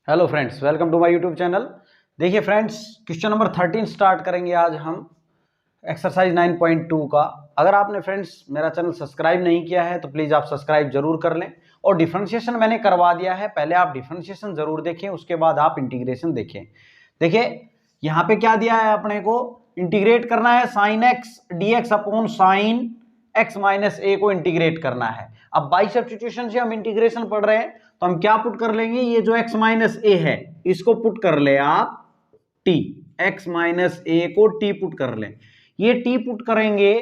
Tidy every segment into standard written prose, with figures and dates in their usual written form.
Hello friends, welcome to my YouTube channel. देखिए friends, question number 13 start करेंगे आज हम एक्सरसाइज 9.2 का। अगर आपने फ्रेंड्स मेरा चैनल सब्सक्राइब नहीं किया है तो प्लीज़ आप सब्सक्राइब जरूर कर लें। और डिफरेंशिएशन मैंने करवा दिया है, पहले आप डिफरेंशिएशन जरूर देखें, उसके बाद आप इंटीग्रेशन देखें। देखिए यहाँ पे क्या दिया है, अपने को इंटीग्रेट करना है sine x d x upon sine x minus a को इंटीग्रेट करना है। अब बाई सब्स्टिट्यूशन से हम इंटीग्रेशन पढ़ रहे हैं तो हम क्या पुट कर लेंगे, ये जो x माइनस ए है इसको पुट कर ले आप t, x माइनस ए को t पुट कर ले। ये t पुट करेंगे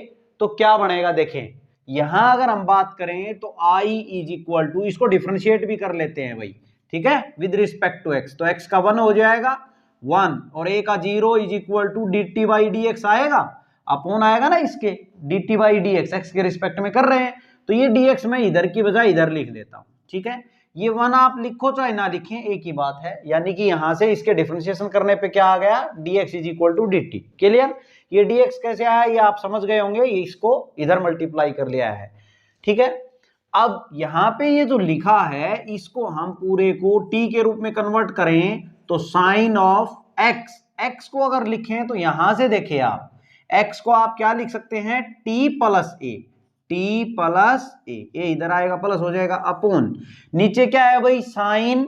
तो क्या बनेगा, देखें यहां अगर हम बात करें तो i इज इक्वल टू, इसको डिफरेंशिएट भी कर लेते हैं भाई, ठीक है, विद रिस्पेक्ट टू x। तो x का 1 हो जाएगा 1 और a का 0 is equal to dt by d x आएगा, अपॉन आएगा ना इसके dt by d x, x के रिस्पेक्ट में कर रहे हैं तो ये dx मैं इधर की बजाय इधर लिख देता हूं, ठीक है। ये 1 आप लिखो चाहे ना लिखें एक ही बात है, यानी कि यहां से इसके डिफरेंशिएशन करने पे क्या आ गया, dx is equal to dt। Clear? ये dx कैसे आया ये आप समझ गए होंगे, इसको इधर मल्टीप्लाई कर लिया है, ठीक है। अब यहां पे ये जो लिखा है इसको हम पूरे को t के रूप में कन्वर्ट करें तो साइन ऑफ x, x को अगर लिखें तो यहां से देखिए आप x को आप क्या लिख सकते हैं, t प्लस ए, टी प्लस ए, इधर आएगा प्लस हो जाएगा अपॉन, नीचे क्या है भाई साइन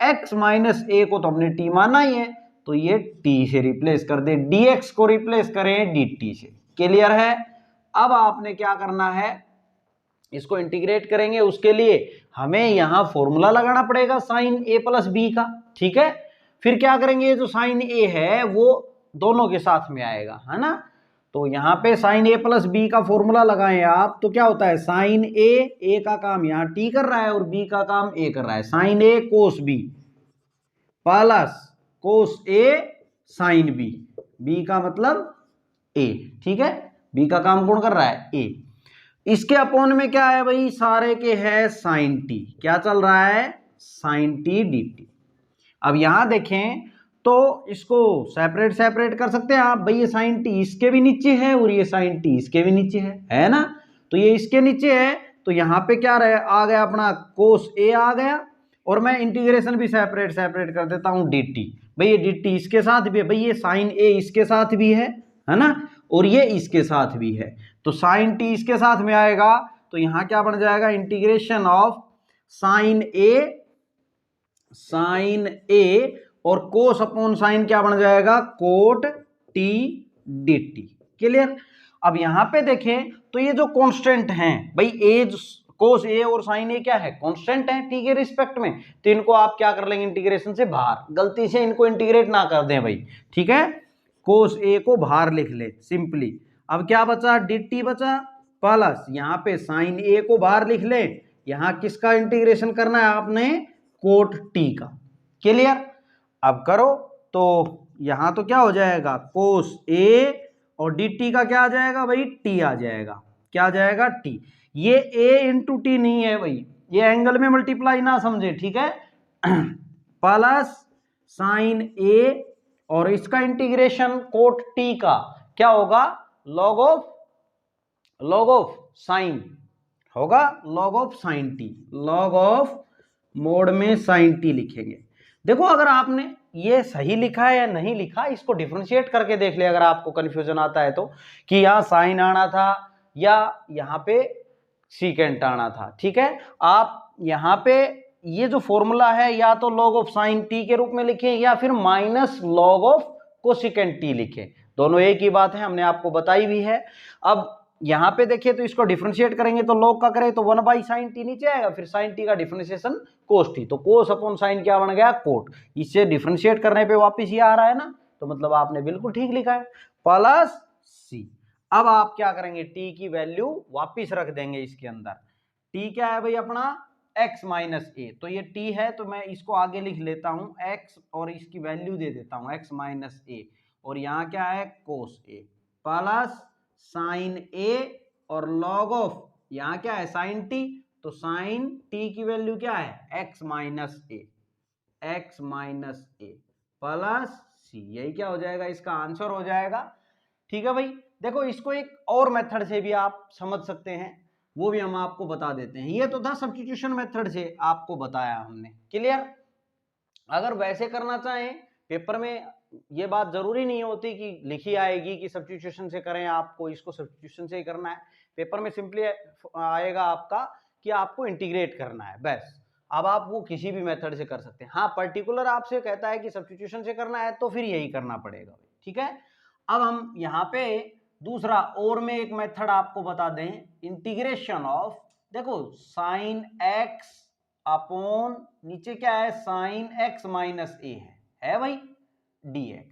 एक्स माइनस ए को तो हमने टी माना ही है तो ये टी से रिप्लेस कर दे, dx को रिप्लेस करें dt से। क्लियर है? अब आपने क्या करना है, इसको इंटीग्रेट करेंगे, उसके लिए हमें यहां फॉर्मूला लगाना पड़ेगा साइन ए प्लस बी का, ठीक है। फिर क्या करेंगे, ये जो साइन ए है वो दोनों के साथ में आएगा, है ना। तो यहाँ पे साइन ए प्लस बी का फॉर्मूला लगाएं आप तो क्या होता है, साइन ए का काम यहाँ टी कर रहा है और बी का काम ए कर रहा है, sine A cos B plus cos a sine B, B का मतलब ए, ठीक है, बी का काम कौन कर रहा है, ए। इसके अपोन में क्या है भाई, सारे के है साइन टी, क्या चल रहा है, साइन टी डी टी। अब यहां देखें तो इसको सेपरेट सेपरेट कर सकते हैं आप भाई, ये साइन टी इसके भी नीचे है और ये साइन टी इसके भी नीचे है ना। तो ये इसके नीचे है तो यहाँ पे क्या रहे, आ गया अपना कोस ए आ गया, और मैं इंटीग्रेशन भी सेपरेट सेपरेट कर देता हूँ डी टी, भाई ये डी टी इसके साथ भी है, भाई ये साइन ए इसके साथ भी है ना, और ये इसके साथ भी है तो साइन टी इसके साथ में आएगा तो यहाँ क्या बन जाएगा, इंटीग्रेशन ऑफ साइन ए और कोस अपॉन साइन क्या बन जाएगा, cot t d t. Clear? अब यहां पे देखें तो ये जो कांस्टेंट हैं भाई, ए कोस ए और साइन ए क्या है, कांस्टेंट है टी के रिस्पेक्ट में, तो इनको आप क्या कर लेंगे इंटीग्रेशन से बाहर, गलती से इनको इंटीग्रेट ना कर दें भाई, ठीक है। कोस ए को बाहर लिख ले सिंपली। अब क्या बचा, डी टी बचा प्लस यहाँ पे साइन ए को बाहर लिख ले, यहां किसका इंटीग्रेशन करना है आपने, कोट टी का। क्लियर? अब करो तो यहां तो क्या हो जाएगा, कोस ए और डी टी का क्या आ जाएगा भाई, टी आ जाएगा, क्या आ जाएगा, टी। ये ए इंटू टी नहीं है भाई, ये एंगल में मल्टीप्लाई ना समझे, ठीक है। प्लस साइन ए और इसका इंटीग्रेशन कोट टी का क्या होगा, लॉग ऑफ साइन होगा, log of sine T, log of mode में साइन टी लिखेंगे। देखो अगर आपने ये सही लिखा है या नहीं लिखा, इसको डिफरेंशिएट करके देख ले, अगर आपको कंफ्यूजन आता है तो, कि यहाँ साइन आना था या यहाँ पे सीकेंट आना था, ठीक है। आप यहाँ पे ये जो फॉर्मूला है या तो लॉग ऑफ साइन टी के रूप में लिखें या फिर minus log of cosecant T लिखें, दोनों एक ही बात है, हमने आपको बताई भी है। अब यहां पे देखिए तो इसको डिफरेंशिएट करेंगे तो log का करें तो 1 बाई साइन टी नीचे आएगा, फिर साइन टी का डिफरेंशिएशन कोस टी, तो कोस अपॉन साइन क्या बन गया, कोट। इससे डिफरेंशिएट करने पे वापस ये आ रहा है ना, तो मतलब आपने बिल्कुल ठीक लिखा है, प्लस सी। अब आप क्या करेंगे, टी की वैल्यू वापिस रख देंगे इसके अंदर, टी क्या है भाई अपना x माइनस ए, तो ये t है तो मैं इसको आगे लिख लेता हूं x और इसकी वैल्यू दे देता हूं x माइनस ए, और यहाँ क्या है कोस ए प्लस साइन ए और लॉग ऑफ यहां क्या है साइन टी, तो साइन टी की वैल्यू क्या है x minus a plus C, यही क्या हो जाएगा, इसका आंसर हो जाएगा। ठीक है भाई, देखो इसको एक और मेथड से भी आप समझ सकते हैं, वो भी हम आपको बता देते हैं। ये तो था सब्स्टिट्यूशन मेथड से आपको बताया हमने, क्लियर। अगर वैसे करना चाहें पेपर में, ये बात जरूरी नहीं होती कि लिखी आएगी कि सब्स्टिट्यूशन से करें, आपको इसको सब्स्टिट्यूशन से ही करना है। पेपर में सिंपली आएगा आपका कि आपको इंटीग्रेट करना है बस। अब आप वो किसी भी मेथड से कर सकते हैं। हाँ, पर्टिकुलर आपसे कहता है कि सब्स्टिट्यूशन से करना है तो फिर यही करना पड़ेगा, ठीक है। अब हम यहाँ पे दूसरा और में एक मेथड आपको बता दें, इंटीग्रेशन ऑफ, देखो साइन एक्स अपॉन नीचे क्या है, साइन एक्स माइनस ए है भाई dx।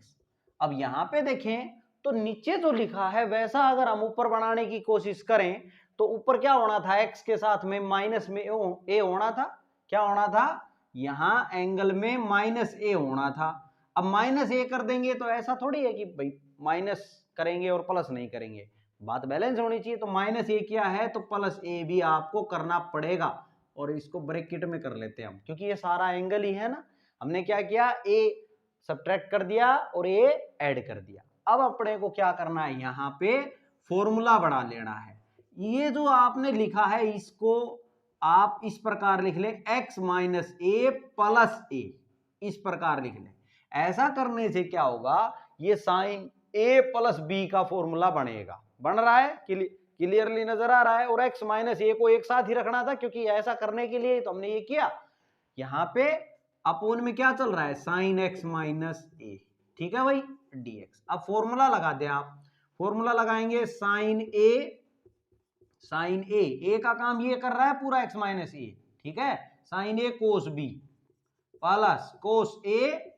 अब यहां पे देखें तो नीचे जो लिखा है वैसा अगर हम ऊपर बनाने की कोशिश करें तो ऊपर क्या होना था, x के साथ में माइनस में ए होना था। क्या होना था, यहां एंगल में माइनस ए होना था। अब माइनस ए कर देंगे तो ऐसा थोड़ी है कि भाई माइनस करेंगे और प्लस नहीं करेंगे, बात बैलेंस होनी चाहिए। तो माइनस ए किया है तो प्लस ए भी आपको करना पड़ेगा, और इसको ब्रैकेट में कर लेते हैं हम, क्योंकि ये सारा एंगल ही है ना। हमने क्या किया, ए सब्ट्रैक्ट कर दिया और ए ऐड कर दिया। अब अपने को क्या करना है, यहाँ पे फॉर्मूला बना लेना है। ये जो आपने लिखा है इसको आप इस प्रकार लिख लें, x माइनस ए प्लस ए, इस प्रकार लिख लें। ऐसा करने से क्या होगा, ये साइन ए प्लस बी का फॉर्मूला बनेगा। बन रहा है, क्लियरली नजर आ रहा है। और x माइनस ए को एक साथ ही रखना था, क्योंकि ऐसा करने के लिए तो हमने ये किया। यहां पे अपोन में क्या चल रहा है, साइन एक्स माइनस ए, ठीक है भाई, dx। अब फॉर्मूला लगा दे आप, फॉर्मूला लगाएंगे साइन ए का काम ये कर रहा है पूरा x माइनस ए, ठीक है। Sine A cos B plus cos a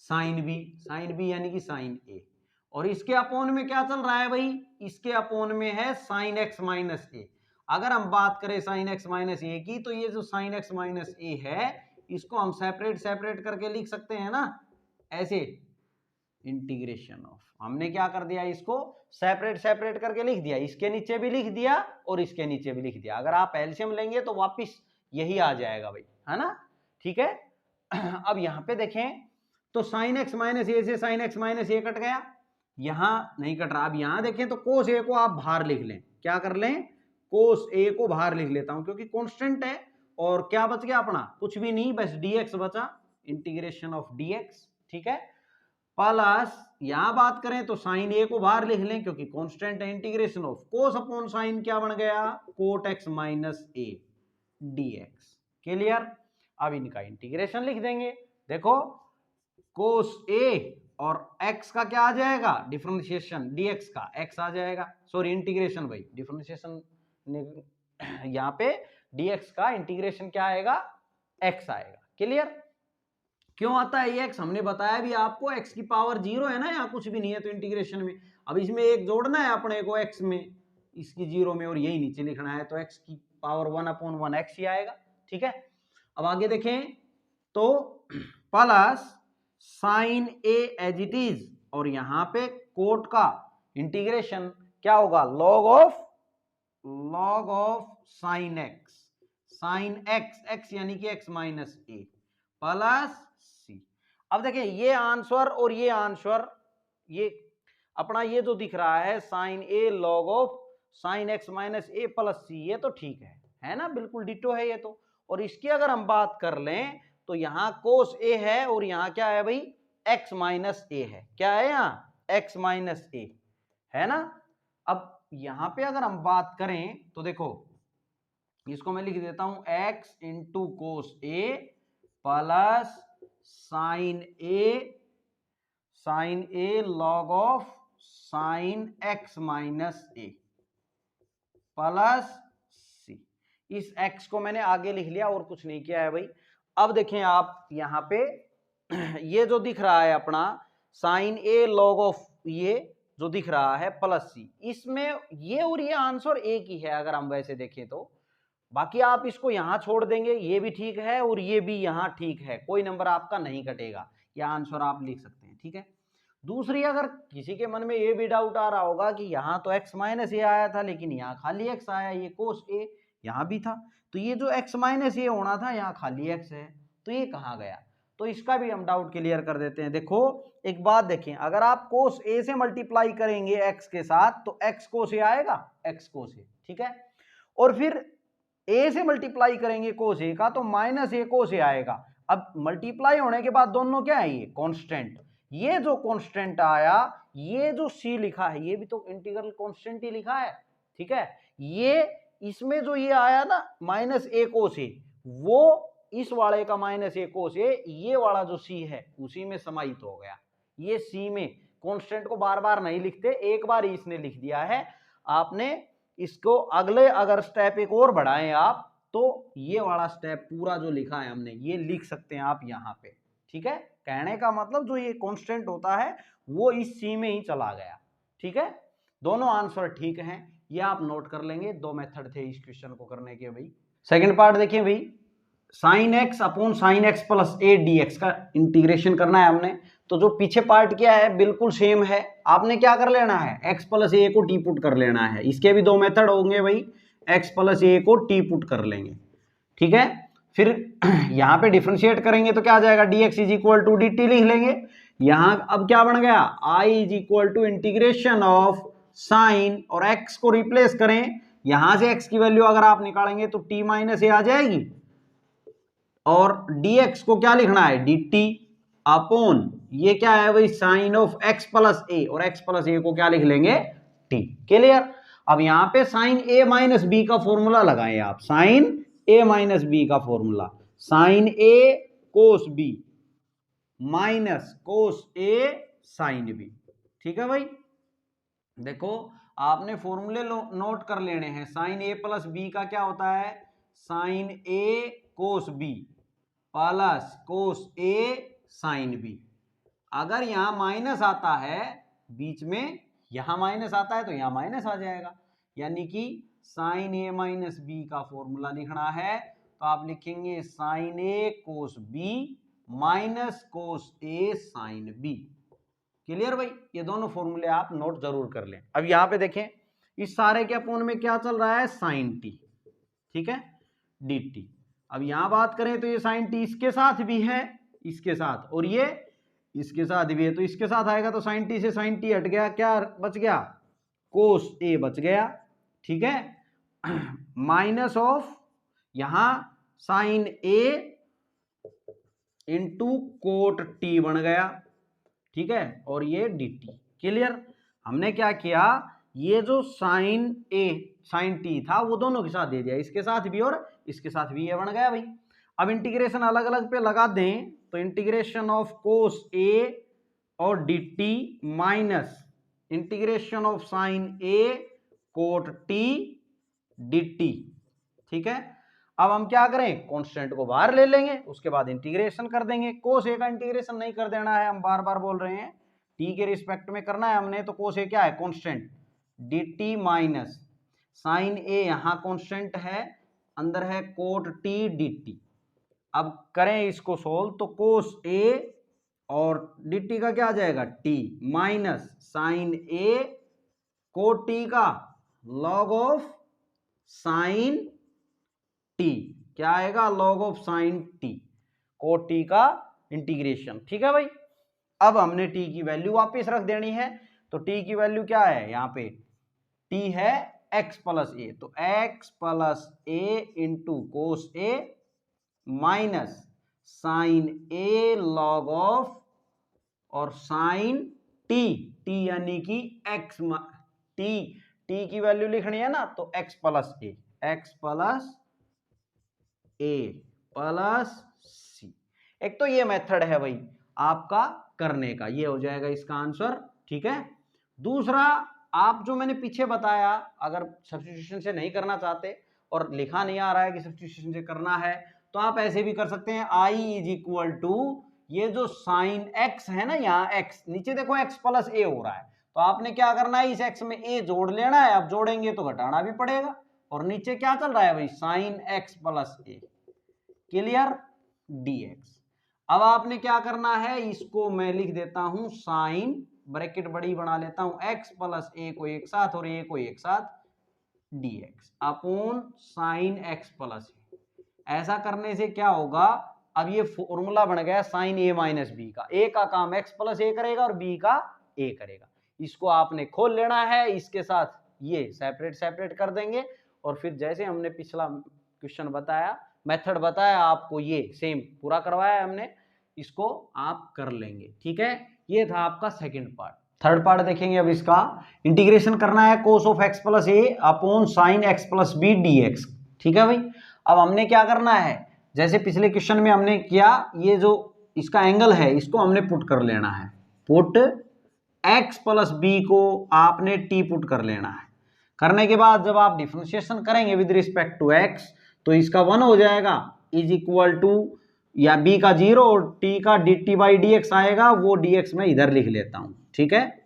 sine B यानी कि साइन ए। और इसके अपोन में क्या चल रहा है भाई, इसके अपोन में है साइन एक्स माइनस ए। अगर हम बात करें साइन एक्स माइनस ए की, तो ये जो साइन एक्स माइनस ए है इसको हम सेपरेट करके लिख सकते हैं ना, ऐसे इंटीग्रेशन ऑफ। हमने क्या कर दिया, इसको सेपरेट करके लिख दिया, इसके नीचे भी लिख दिया और इसके नीचे भी लिख दिया। अगर आप एलसीएम लेंगे तो वापिस यही आ जाएगा भाई, है ना, ठीक है। अब यहां पे देखें तो साइन एक्स माइनस ए से sine x minus a cut गया, यहां नहीं कट रहा। अब यहां देखें तो कोस ए को आप बाहर लिख लें, क्या कर लें, कोस ए को बाहर लिख लेता हूं क्योंकि कांस्टेंट है। और क्या बच गया अपना, कुछ भी नहीं, बस dx बचा, इंटीग्रेशन ऑफ dx, ठीक है। प्लस यहां बात करें तो साइन ए को बाहर लिख लें क्योंकि कांस्टेंट है, integration of cos upon sign क्या बन गया, cot x minus a dx। Clear. अब इनका इंटीग्रेशन लिख देंगे, देखो कोस ए और x का क्या आ जाएगा, डिफरेंशिएशन dx का x आ जाएगा, सॉरी इंटीग्रेशन भाई, डिफरेंशिएशन यहाँ पे dx का इंटीग्रेशन क्या आएगा, x आएगा। क्लियर। क्यों आता है ये x, हमने बताया भी आपको, x की पावर 0 है ना, यहाँ कुछ भी नहीं है तो इंटीग्रेशन में। अब इसमें एक जोड़ना है अपने को x में, इसकी 0 में, और यही नीचे लिखना है, तो x की पावर 1/1 x ही आएगा, ठीक है। अब आगे देखें तो plus sine a as it is, और यहां पे कोट का इंटीग्रेशन क्या होगा, लॉग ऑफ साइन एक्स यानी कि एक्स माइनस ए प्लस सी। अब देखिए ये आंसर और ये आंसर, ये अपना ये जो दिख रहा है sine a log of sine x minus a plus सी, ये तो ठीक है ना, बिल्कुल डिटो है ये तो। और इसकी अगर हम बात कर लें तो यहां कोस ए है और यहां क्या है भाई, x माइनस ए है, क्या है यहाँ x माइनस ए, है ना। अब यहां पे अगर हम बात करें तो देखो इसको मैं लिख देता हूं x into cos a plus sine a log of sine x minus a plus सी। इस x को मैंने आगे लिख लिया और कुछ नहीं किया है भाई। अब देखें आप यहां पे ये जो दिख रहा है अपना साइन ए लॉग ऑफ ये जो दिख रहा है प्लस सी, इसमें ये और ये आंसर एक ही है अगर हम वैसे देखें तो। बाकी आप इसको यहां छोड़ देंगे, ये भी ठीक है और ये भी यहां ठीक है, कोई नंबर आपका नहीं कटेगा, यह आंसर आप लिख सकते हैं, ठीक है। दूसरी, अगर किसी के मन में ये भी डाउट आ रहा होगा कि यहाँ तो x माइनस ए आया था लेकिन यहाँ खाली x आया, ये कोस ए यहाँ भी था, तो ये जो x माइनस ए होना था यहाँ खाली x है, तो ये कहाँ गया, तो इसका भी हम डाउट क्लियर कर देते हैं। देखो एक बात देखें, अगर आप कोस ए से मल्टीप्लाई करेंगे x के साथ तो x कोस ए आएगा, x कोस ए, ठीक है। और फिर a से मल्टीप्लाई करेंगे कोस ए का तो माइनस ए कोस ए आएगा। अब मल्टीप्लाई होने के बाद दोनों क्या है, ये कांस्टेंट। ये जो कांस्टेंट आया, ये जो सी लिखा है, ये भी तो इंटीग्रल कांस्टेंट ही लिखा है, ठीक है। ये इसमें जो ये आया ना माइनस ए कोस ए, वो इस वाले का माइनस ए कोस ए, ये वाला जो सी है उसी में समाहित हो गया। ये सी में कांस्टेंट को बार बार नहीं लिखते, एक बार इसने लिख दिया है। आपने इसको अगले अगर स्टेप एक और बढ़ाएं आप, तो ये वाला स्टेप पूरा जो लिखा है हमने ये लिख सकते हैं आप यहाँ पे, ठीक है। कहने का मतलब जो ये कांस्टेंट होता है वो इस सी में ही चला गया, ठीक है। दोनों आंसर ठीक हैं, ये आप नोट कर लेंगे। दो मेथड थे इस क्वेश्चन को करने के भाई। सेकंड पार्ट देखिए भाई, sine x upon sine x plus A D x का इंटीग्रेशन करना है हमने। तो जो पीछे पार्ट किया है बिल्कुल सेम है, आपने क्या कर लेना है, एक्स प्लस ए को टी पुट कर लेना है। इसके भी दो मेथड होंगे भाई, एक्स प्लस ए को टी पुट कर लेंगे, ठीक है। फिर यहाँ पे डिफरेंशिएट करेंगे तो क्या आ जाएगा, d x is equal to d t लिख लेंगे। यहाँ अब क्या बन गया, I is equal to integration of sine, और एक्स को रिप्लेस करें, यहां से एक्स की वैल्यू अगर आप निकालेंगे तो टी माइनस ए आ जाएगी, और dx को क्या लिखना है, dt अपॉन ये क्या है भाई, साइन ऑफ x प्लस ए, और x प्लस ए को क्या लिख लेंगे, t। क्लियर। अब यहां पे साइन a माइनस बी का फॉर्मूला लगाएं आप, साइन a माइनस बी का formula, sine a cos b minus cos a sine b, ठीक है भाई। देखो आपने फॉर्मूले नोट कर लेने हैं। साइन a प्लस बी का क्या होता है, sine a cos b plus cos a sine b. अगर यहां माइनस आता है बीच में, यहां माइनस आता है तो यहां माइनस आ जाएगा, यानी कि साइन ए माइनस बी का फॉर्मूला लिखना है तो आप लिखेंगे sign A cos B minus cos a sine B. Clear भाई, ये दोनों फॉर्मूले आप नोट जरूर कर लें। अब यहां पे देखें, इस सारे के अपोन में क्या चल रहा है, साइन टी, ठीक है, डी टी। अब यहां बात करें तो ये साइन टी इसके साथ भी है, इसके साथ, और ये इसके साथ भी है, तो इसके साथ आएगा तो साइन टी से साइन टी हट गया, क्या बच गया, कोस ए बच गया, ठीक है। माइनस ऑफ यहां साइन ए इंटू कोट टी बन गया, ठीक है, और ये डी टी। क्लियर। हमने क्या किया, ये जो साइन ए साइन टी था वो दोनों के साथ दे दिया, इसके साथ भी और इसके साथ भी, ये बन गया भाई। अब इंटीग्रेशन अलग अलग पे लगा दें तो इंटीग्रेशन ऑफ कोस ए और d t minus integration of sine a cot t d t, ठीक है। अब हम क्या करें, कांस्टेंट को बाहर ले लेंगे, उसके बाद इंटीग्रेशन कर देंगे। कोस ए का इंटीग्रेशन नहीं कर देना है, हम बार बार बोल रहे हैं, टी के रिस्पेक्ट में करना है हमने। तो कोस ए क्या है, constant, d t minus sine a यहां कांस्टेंट है, अंदर है कोट टी डी टी। अब करें इसको सोल्व तो कोस ए और डी टी का क्या आ जाएगा, t minus sine a cot t का लॉग ऑफ साइन टी, क्या आएगा, log of sine t, cot t का इंटीग्रेशन, ठीक है भाई। अब हमने टी की वैल्यू वापस रख देनी है, तो टी की वैल्यू क्या है, यहाँ पे टी है x प्लस ए, तो x plus a into cos a minus sine a log of और साइन टी, टी यानी कि x, टी की वैल्यू लिखनी है ना, तो x प्लस ए, x प्लस ए प्लस सी। एक तो ये मेथड है भाई आपका करने का, ये हो जाएगा इसका आंसर, ठीक है। दूसरा, आप जो मैंने पीछे बताया, अगर सब्स्टिट्यूशन से नहीं करना चाहते और लिखा नहीं आ रहा है कि सब्स्टिट्यूशन से करना है, तो आप ऐसे भी कर सकते हैं। आई इज इक्वल टू ये जो साइन एक्स है ना, यहाँ एक्स नीचे देखो एक्स प्लस ए हो रहा है, तो आपने क्या करना है, इस एक्स में ए जोड़ लेना है। अब जोड़ेंगे तो घटाना भी पड़ेगा, और नीचे क्या चल रहा है भाई, sine x plus a. Clear, dx। अब आपने क्या करना है, इसको मैं लिख देता हूं साइन, ब्रैकेट बड़ी बना लेता हूं, x प्लस ए को एक साथ और ए को एक साथ, dx upon sine x plus a. ऐसा करने से क्या होगा, अब ये फॉर्मूला बन गया साइन ए माइनस बी का, ए का काम x प्लस ए करेगा और b का a करेगा। इसको आपने खोल लेना है, इसके साथ ये सेपरेट सेपरेट कर देंगे, और फिर जैसे हमने पिछला क्वेश्चन बताया मेथड बताया आपको, ये सेम पूरा करवाया हमने, इसको आप कर लेंगे। ठीक है, ये था आपका सेकंड पार्ट। थर्ड पार्ट देखेंगे अब इसका। इंटीग्रेशन करना है cos of x plus a upon sine x plus b D x. ठीक है भाई, अब हमने क्या करना है, जैसे पिछले क्वेश्चन में हमने किया, ये जो इसका एंगल है इसको हमने पुट कर लेना है, पुट एक्स प्लस बी को आपने टी पुट कर लेना है। करने के बाद जब आप डिफरेंशिएशन करेंगे विद रिस्पेक्ट टू एक्स, तो इसका 1 हो जाएगा, इज इक्वल टू या b का 0 और t का dt बाई डी एक्स आएगा, वो dx मैं इधर लिख लेता हूं। ठीक है,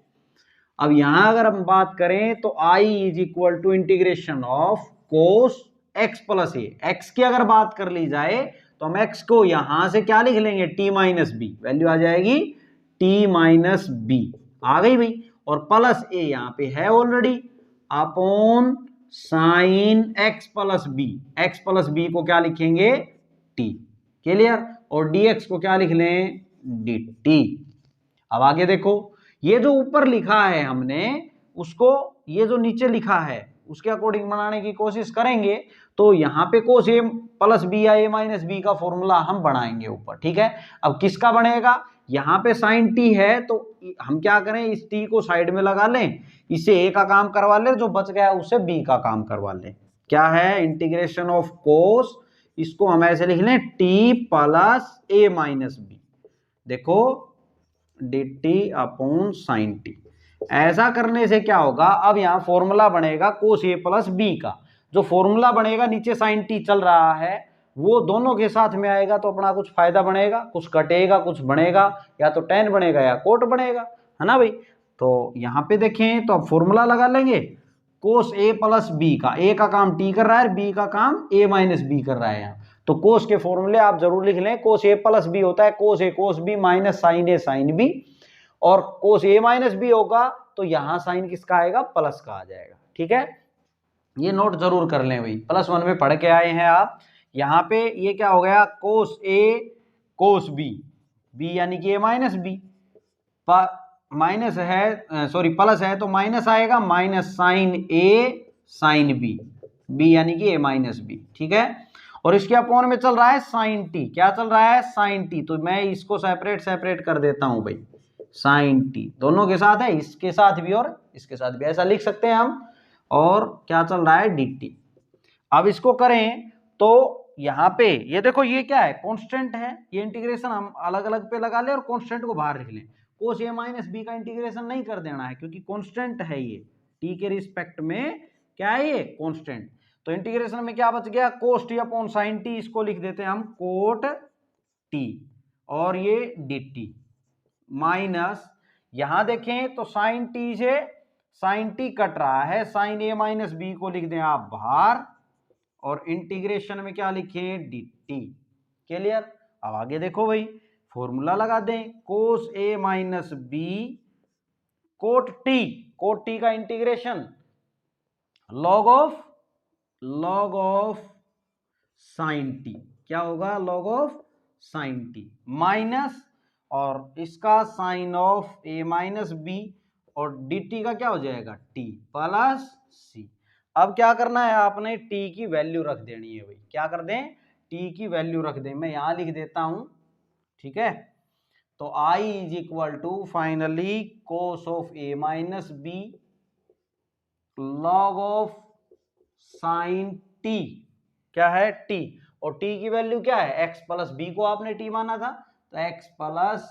अब यहां अगर हम बात करें तो i is equal to integration of cos x plus a. X की अगर बात कर ली जाए तो हम x को यहां से क्या लिख लेंगे, t माइनस बी, वैल्यू आ जाएगी t माइनस बी, आ गई भाई, और प्लस ए यहां पे है already, upon sine x plus b, x plus b को क्या लिखेंगे, t, क्लियर, और dx को क्या लिख लें, dt। अब आगे देखो, ये जो ऊपर लिखा है हमने उसको ये जो नीचे लिखा है उसके अकॉर्डिंग बनाने की कोशिश करेंगे, तो यहाँ पे कोस ए प्लस बी या ए माइनस बी का फॉर्मूला हम बनाएंगे ऊपर। ठीक है, अब किसका बनेगा, यहाँ पे साइन टी है तो हम क्या करें, इस टी को साइड में लगा लें, इसे ए का काम करवा लें, जो बच गया उसे बी का काम करवा लें। क्या है, इंटीग्रेशन ऑफ कोस, इसको हम ऐसे लिख लें टी प्लस ए माइनस बी, देखो dt अपॉन साइन टी। ऐसा करने से क्या होगा, अब यहाँ फॉर्मूला बनेगा कोस ए प्लस बी का, जो फॉर्मूला बनेगा नीचे साइन टी चल रहा है वो दोनों के साथ में आएगा, तो अपना कुछ फायदा बनेगा, कुछ कटेगा, कुछ बनेगा, या तो टेन बनेगा या कोट बनेगा, है ना भाई। तो यहाँ पे देखें तो अब फॉर्मूला लगा लेंगे कोस ए प्लस बी का, ए का काम टी कर रहा है, बी का काम ए माइनस बी कर रहा है यहाँ, तो कोस के फॉर्मूले आप जरूर लिख लें, कोस ए प्लस बी होता है कोस ए कोस बी माइनस साइन ए साइन बी, और कोस ए माइनस बी होगा तो यहां साइन किसका आएगा, प्लस का आ जाएगा। ठीक है, ये नोट जरूर कर लें भाई, +1 में पढ़ के आए हैं आप। यहाँ पे ये क्या हो गया, कोस ए कोस बी, बी यानी कि ए माइनस बी, माइनस है सॉरी प्लस है तो माइनस आएगा, माइनस साइन ए साइन बी, बी यानी कि ए माइनस बी। ठीक है, और इसके अपॉन में चल रहा है साइन टी, क्या चल रहा है, साइन टी, तो मैं इसको सेपरेट कर देता हूं भाई, साइन टी दोनों के साथ है, इसके साथ भी और इसके साथ भी, ऐसा लिख सकते हैं हम, और क्या चल रहा है, dt। अब इसको करें तो यहाँ पे ये देखो, ये क्या है, कांस्टेंट है, ये इंटीग्रेशन हम अलग अलग पे लगा ले और कांस्टेंट को बाहर लिख लें, कोस ए माइनस बी का इंटीग्रेशन नहीं कर देना है क्योंकि कांस्टेंट है ये, टी के रिस्पेक्ट में क्या है ये, कांस्टेंट। तो इंटीग्रेशन में क्या बच गया, cos t upon sine T, इसको लिख देते हैं हम कोट टी, और ये dt माइनस, यहां देखें तो साइन टी से साइन टी कट रहा है, साइन ए माइनस बी को लिख दें आप बाहर, और इंटीग्रेशन में क्या लिखें, dt, क्लियर। अब आगे देखो भाई, फॉर्मूला लगा दें, cos a minus b cot t का integration log of sine t, क्या होगा, log of sine t, minus, और इसका sine of a minus B, और dt का क्या हो जाएगा, t प्लस सी। अब क्या करना है, आपने t की वैल्यू रख देनी है भाई, क्या कर दें, t की वैल्यू रख दें, मैं यहां लिख देता हूं। ठीक है, तो i is equal to finally cos of a minus b log of sine t, क्या है, t, और t की वैल्यू क्या है, x प्लस बी को आपने t माना था, तो x प्लस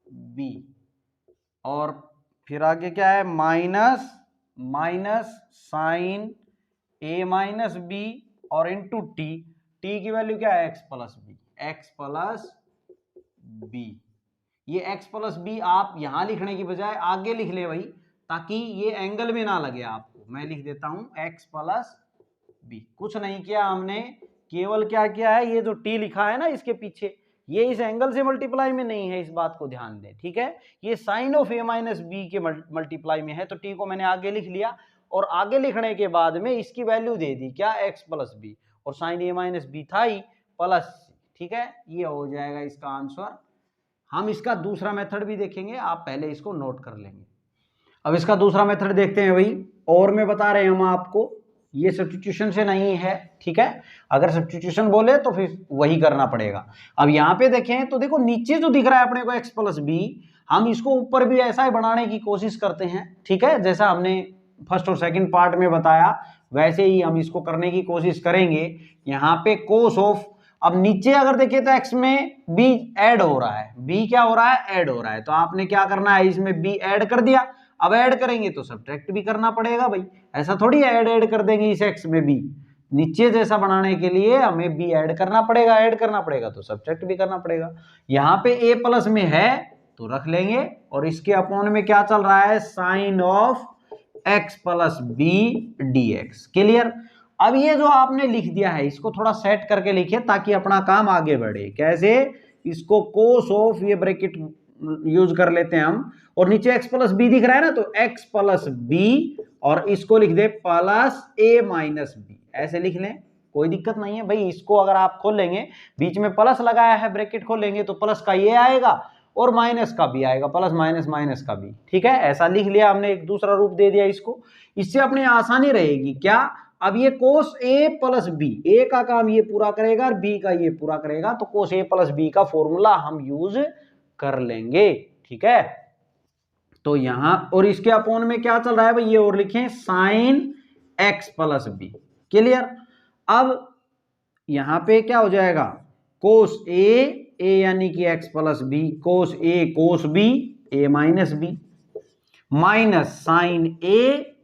बी, और फिर आगे क्या है, माइनस साइन ए माइनस बी, और इंटू टी, टी की वैल्यू क्या है, x प्लस बी। ये x प्लस बी आप यहां लिखने की बजाय आगे लिख ले भाई, ताकि ये एंगल में ना लगे आपको, मैं लिख देता हूं x प्लस बी। कुछ नहीं किया हमने, केवल क्या किया है, ये जो t लिखा है ना इसके पीछे, ये इस एंगल से मल्टीप्लाई में नहीं है, इस बात को ध्यान दें। ठीक है, ये sine of a minus b के मल्टीप्लाई में है, तो टी को मैंने आगे लिख लिया, और आगे लिखने के बाद में इसकी वैल्यू दे दी क्या, x प्लस बी, और साइन ए माइनस बी था ही प्लस सी। ठीक है, ये हो जाएगा इसका आंसर। हम इसका दूसरा मेथड भी देखेंगे, आप पहले इसको नोट कर लेंगे। अब इसका दूसरा मेथड देखते हैं भाई, और में बता रहे हैं हम आपको, ये सब्स्टिट्यूशन से नहीं है, ठीक है। अगर सब्स्टिट्यूशन बोले तो फिर वही करना पड़ेगा। अब यहाँ पे देखें तो देखो नीचे जो दिख रहा है अपने को x प्लस बी, हम इसको ऊपर भी ऐसा ही बनाने की कोशिश करते हैं, ठीक है। जैसा हमने फर्स्ट और सेकंड पार्ट में बताया वैसे ही हम इसको करने की कोशिश करेंगे। यहाँ पे कोस ऑफ, अब नीचे अगर देखें तो x में b ऐड हो रहा है, b क्या हो रहा है, ऐड हो रहा है, तो आपने क्या करना है, इसमें b ऐड कर दिया। अब ऐड करेंगे तो सब्ट्रैक्ट भी करना पड़ेगा भाई, ऐसा थोड़ी ऐड कर देंगे इस x में b, नीचे जैसा बनाने के लिए हमें b ऐड करना पड़ेगा, ऐड करना पड़ेगा तो सब्ट्रैक्ट भी करना पड़ेगा। यहाँ पे a प्लस में है तो रख लेंगे, और इसके अपॉन में क्या चल रहा है, sine of x plus b dx। Clear. अब ये जो आपने लिख दिया है इसको थोड़ा सेट करके लिखिए ताकि अपना काम आगे बढ़े। कैसे, इसको कोस ऑफ, ये ब्रैकेट यूज कर लेते हैं हम, और नीचे x प्लस बी दिख रहा है ना, तो x प्लस बी, और इसको लिख दे प्लस a माइनस बी, ऐसे लिख लें, कोई दिक्कत नहीं है भाई। इसको अगर आप खोल लेंगे, बीच में प्लस लगाया है, ब्रैकेट खोलेंगे तो प्लस का ये आएगा और माइनस का भी आएगा, प्लस माइनस माइनस का भी, ठीक है। ऐसा लिख लिया हमने, एक दूसरा रूप दे दिया इसको, इससे अपनी आसानी रहेगी। क्या, अब ये कोस ए प्लस बी, ए का काम ये पूरा करेगा और बी का ये पूरा करेगा, तो कोस ए प्लस बी का फॉर्मूला हम यूज कर लेंगे, ठीक है। तो यहां, और इसके अपॉन में क्या चल रहा है भाई, ये और लिखें sine x plus b. Clear. अब यहां पे क्या हो जाएगा, कोस ए यानी कि एक्स प्लस बी, कोस ए कोस बी, ए माइनस बी, माइनस साइन ए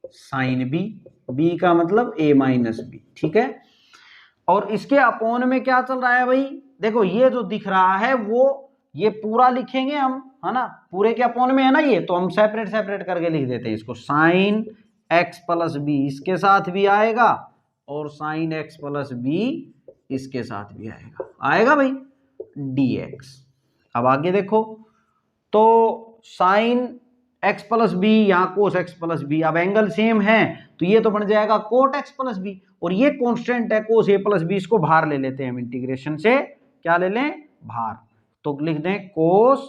साइन बी, बी का मतलब ए माइनस बी, ठीक है। और इसके अपॉन में क्या चल रहा है भाई, देखो ये जो दिख रहा है वो ये पूरा लिखेंगे हम, है ना, पूरे के अपॉन में है ना ये, तो हम सेपरेट सेपरेट करके लिख देते हैं इसको। साइन एक्स प्लस बी इसके साथ भी आएगा और साइन एक्स प्लस बी इसके साथ भी आएगा भाई, dx। अब आगे देखो, तो साइन एक्स प्लस बी, यहाँ कोस एक्स प्लस बी, अब एंगल सेम है तो ये तो बन जाएगा कोट एक्स प्लस बी, और ये कांस्टेंट है कोस ए प्लस बी, इसको बाहर ले लेते हैं हम इंटीग्रेशन से, क्या ले लें, बाहर, तो लिख दें कोस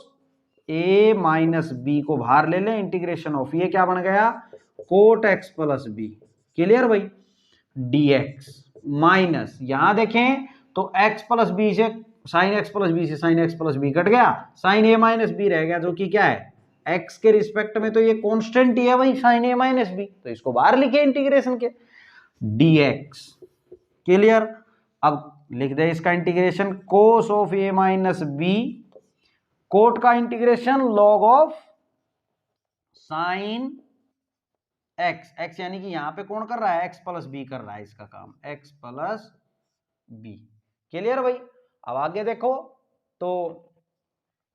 ए माइनस बी को बाहर ले लें, इंटीग्रेशन ऑफ, ये क्या बन गया, cot x plus b. Clear भाई, dx माइनस, यहां देखें तो x प्लस बी से साइन एक्स प्लस बी से sine x plus b cut गया, साइन ए माइनस बी रह गया, जो कि क्या है, x के रिस्पेक्ट में तो ये कांस्टेंट ही है भाई, साइन ए माइनस बी, तो इसको बाहर लिखे इंटीग्रेशन के, dx। क्लियर। अब लिख दे इसका integration, cos of a minus b, cot का integration log of sine x, x यानी कि यहां पे कौन कर रहा है, एक्स प्लस बी कर रहा है इसका काम, एक्स प्लस बी। क्लियर भाई। अब आगे देखो, तो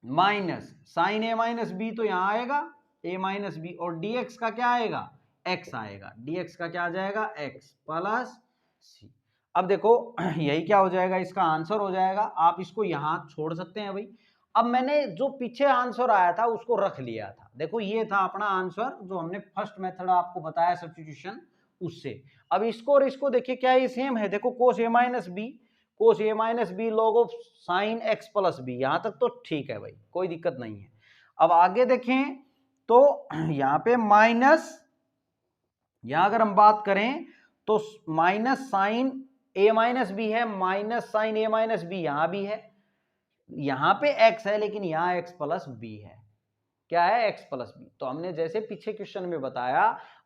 माइनस साइन ए माइनस बी तो यहां आएगा ए माइनस बी, और dx का क्या आएगा, x आएगा, dx का क्या आ जाएगा, x प्लस सी। अब देखो यही क्या हो जाएगा, इसका आंसर हो जाएगा, आप इसको यहां छोड़ सकते हैं भाई। अब मैंने जो पीछे आंसर आया था उसको रख लिया था, देखो ये था अपना आंसर जो हमने फर्स्ट मेथड आपको बताया सब्स्टिट्यूशन, उससे। अब इसको और इसको देखिए क्या ये सेम है, देखो cos a minus b, cos a minus b log of sine x plus b, यहां तक तो ठीक है भाई, कोई दिक्कत नहीं है। अब आगे देखें तो यहां पे माइनस, यहां अगर हम बात करें तो माइनस साइन ए माइनस बी है, माइनस साइन ए माइनस बी यहां भी है, यहां पे x है लेकिन यहां x प्लस बी है, क्या है, x प्लस बी। तो हमने जैसे पीछे क्वेश्चन में बताया,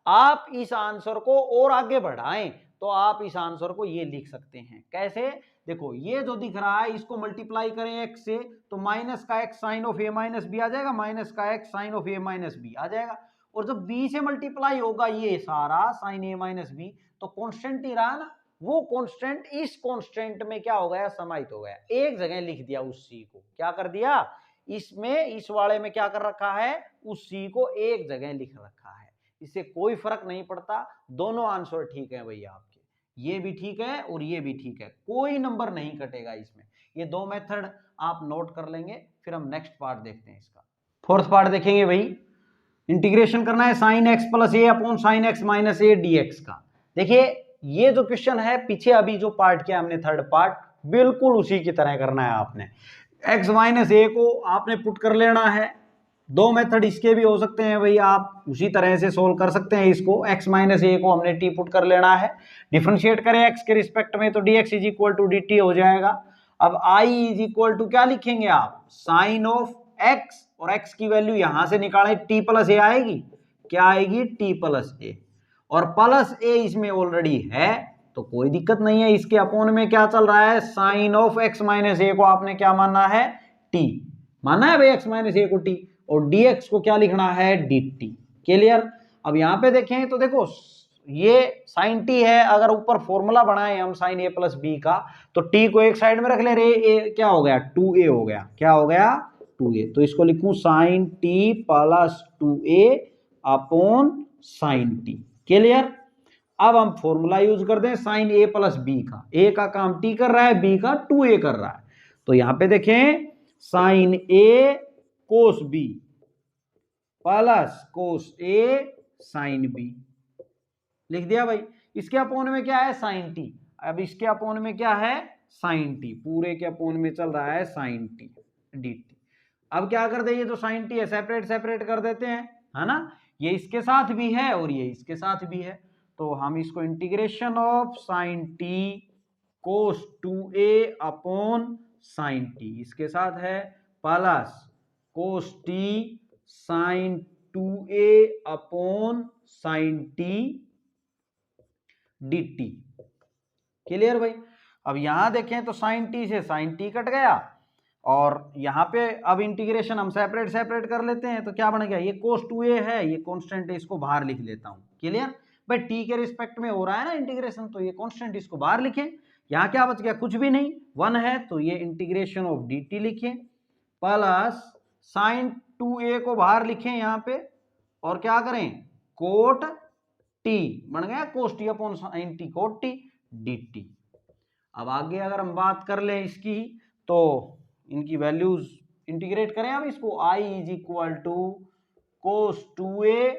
आप इस आंसर को और आगे बढ़ाएं तो आप इस आंसर को ये लिख सकते हैं, कैसे, देखो ये जो दिख रहा है इसको मल्टीप्लाई करें x से, तो माइनस का x sine of a minus b आ जाएगा, माइनस का x sine of a minus b आ जाएगा, और जब b से मल्टीप्लाई होगा ये सारा साइन ए माइनस बी, तो कॉन्स्टेंट ही रहा ना, वो कांस्टेंट इस कांस्टेंट में क्या हो गया, समाहित हो गया, एक जगह लिख दिया उस सी को, क्या कर दिया, इसमें इस वाले में क्या कर रखा है, उस सी को एक जगह लिख रखा है, इससे कोई फर्क नहीं पड़ता, दोनों आंसर ठीक है भैया आपके, ये भी ठीक है और ये भी ठीक है, कोई नंबर नहीं कटेगा इसमें। ये दो मेथड आप नोट कर लेंगे, फिर हम नेक्स्ट पार्ट देखते हैं इसका। फोर्थ पार्ट देखेंगे भाई, इंटीग्रेशन करना है sine x plus a upon sine x minus a dx का। देखिए ये जो क्वेश्चन है पीछे अभी जो पार्ट किया हमने थर्ड पार्ट, बिल्कुल उसी की तरह करना है आपने, x माइनस ए को आपने पुट कर लेना है, दो मेथड इसके भी हो सकते हैं भाई, आप उसी तरह से सोल्व कर सकते हैं इसको। x माइनस ए को हमने टी पुट कर लेना है, डिफरेंशिएट करें x के रिस्पेक्ट में तो dx is equal to d t हो जाएगा। अब i इज इक्वल टू क्या लिखेंगे आप, साइन ऑफ x, और x की वैल्यू यहां से निकाले t प्लस ए आएगी, क्या आएगी t प्लस ए, और प्लस ए इसमें ऑलरेडी है तो कोई दिक्कत नहीं है। इसके अपोन में क्या चल रहा है, sine of x minus a को आपने क्या मानना है, t माना है भाई, x माइनस ए को t, और dx को क्या लिखना है, dt। क्लियर। अब यहाँ पे देखें तो देखो ये साइन t है, अगर ऊपर फॉर्मूला बनाए हम साइन a प्लस बी का, तो t को एक साइड में रख ले रे, a क्या हो गया 2a हो गया, क्या हो गया 2a, तो इसको लिखूं sine t plus 2a upon sine t। Clear. अब हम फॉर्मूला यूज कर दें साइन a प्लस बी का, a का काम t कर रहा है, b का 2a कर रहा है, तो यहां पे देखें sine a cos b plus cos a sine b, लिख दिया भाई। इसके अपोन में क्या है, साइन t, अब इसके अपोन में क्या है, साइन t, पूरे के अपोन में चल रहा है साइन t dt। अब क्या कर दे, ये जो साइन t है सेपरेट सेपरेट कर देते हैं, है ना, ये इसके साथ भी है और ये इसके साथ भी है, तो हम इसको integration of sine t cos 2a upon sine t, इसके साथ है plus cos t sine 2a upon sine t dt। Clear भाई। अब यहां देखें तो साइन t से साइन t कट गया, और यहां पे अब इंटीग्रेशन हम सेपरेट सेपरेट कर लेते हैं, तो क्या बन गया, ये कोस 2a है, ये कांस्टेंट है, इसको बाहर लिख लेता हूं। क्लियर भाई, t के रिस्पेक्ट में हो रहा है ना इंटीग्रेशन, तो ये कांस्टेंट इसको बाहर लिखें। यहां क्या बच गया, कुछ भी नहीं, 1 है, तो ये इंटीग्रेशन ऑफ dt लिखें, प्लस साइन 2a को बाहर लिखें यहां पे, और क्या करें, कोट t बन गया cos t upon sine t cot t dt। अब आगे अगर हम बात कर लें इसकी, तो इनकी वैल्यूज इंटीग्रेट करें अब इसको, i is equal to cos 2a,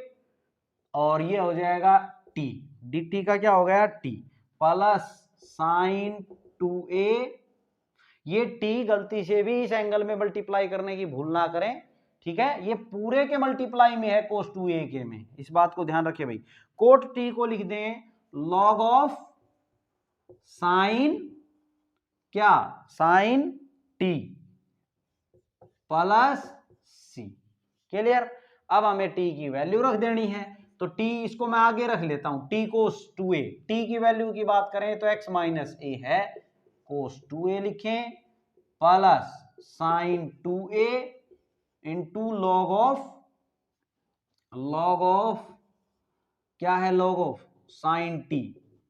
और ये हो जाएगा t, dt का क्या हो गया t, प्लस साइन 2a, ये t गलती से भी इस एंगल में मल्टीप्लाई करने की भूल ना करें, ठीक है, ये पूरे के मल्टीप्लाई में है कोस 2a के में, इस बात को ध्यान रखिए भाई। कोट t को लिख दें लॉग ऑफ साइन, क्या sine t plus c। Clear. अब हमें t की वैल्यू रख देनी है, तो t इसको मैं आगे रख लेता हूं, t कोस 2a, t की वैल्यू की बात करें तो x माइनस a है, कोस 2a लिखें, plus sign 2a into log of क्या है, log of sine t,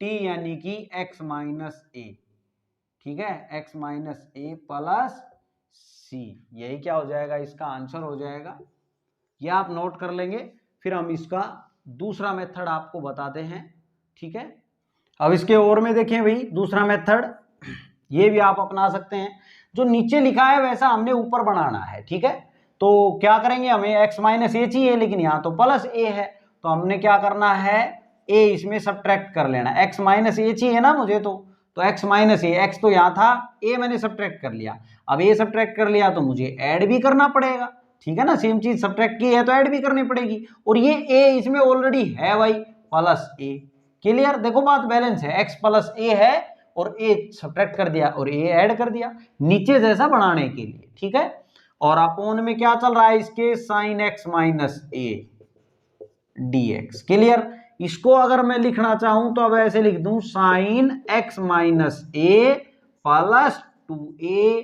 t यानी कि x माइनस a, ठीक है, x minus a plus c, यही क्या हो जाएगा, इसका आंसर हो जाएगा। ये आप नोट कर लेंगे, फिर हम इसका दूसरा मेथड आपको बताते हैं, ठीक है। अब इसके और में देखें भाई, दूसरा मेथड ये भी आप अपना सकते हैं, जो नीचे लिखा है वैसा हमने ऊपर बनाना है, ठीक है। तो क्या करेंगे, हमें x माइनस ए चाहिए, लेकिन यहाँ तो प्लस a है, तो हमने क्या करना है, a इसमें सब्ट्रैक्ट कर लेना, x माइनस ए चाहिए ना मुझे, तो x माइनस ए, x तो यहाँ था, a मैंने सब्ट्रैक्ट कर लिया, अब a सब्ट्रैक्ट कर लिया तो मुझे ऐड भी करना पड़ेगा, ठीक है ना, सेम चीज सब्ट्रैक्ट की है तो ऐड भी करनी पड़ेगी, और ये a इसमें ऑलरेडी है भाई, प्लस a। क्लियर, देखो बात बैलेंस है, x प्लस a है और a सब्ट्रैक्ट कर दिया और a ऐड कर दिया, नीचे जैसा बनाने के लिए, ठीक है। और अपोन में क्या चल रहा है इसके, sine x minus a dx। Clear. इसको अगर मैं लिखना चाहूं तो अब ऐसे लिख दूं, sine x minus a plus 2a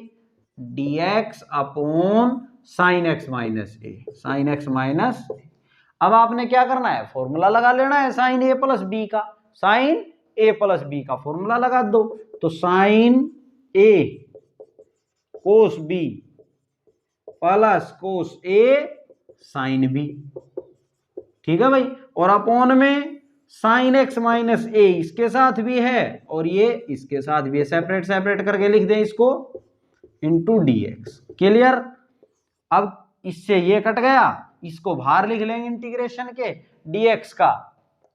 dx upon sine x minus a, sine x minus. अब आपने क्या करना है, फॉर्मूला लगा लेना है साइन a प्लस b का, साइन a प्लस b का फॉर्मूला लगा दो, तो sine a cos b plus cos a sine b, ठीक है भाई। और अपॉन में साइन x माइनस a इसके साथ भी है और ये इसके साथ भी है, सेपरेट सेपरेट करके लिख दें इसको, इंटू dx। क्लियर। अब इससे ये कट गया, इसको बाहर लिख लेंगे इंटीग्रेशन के, dx का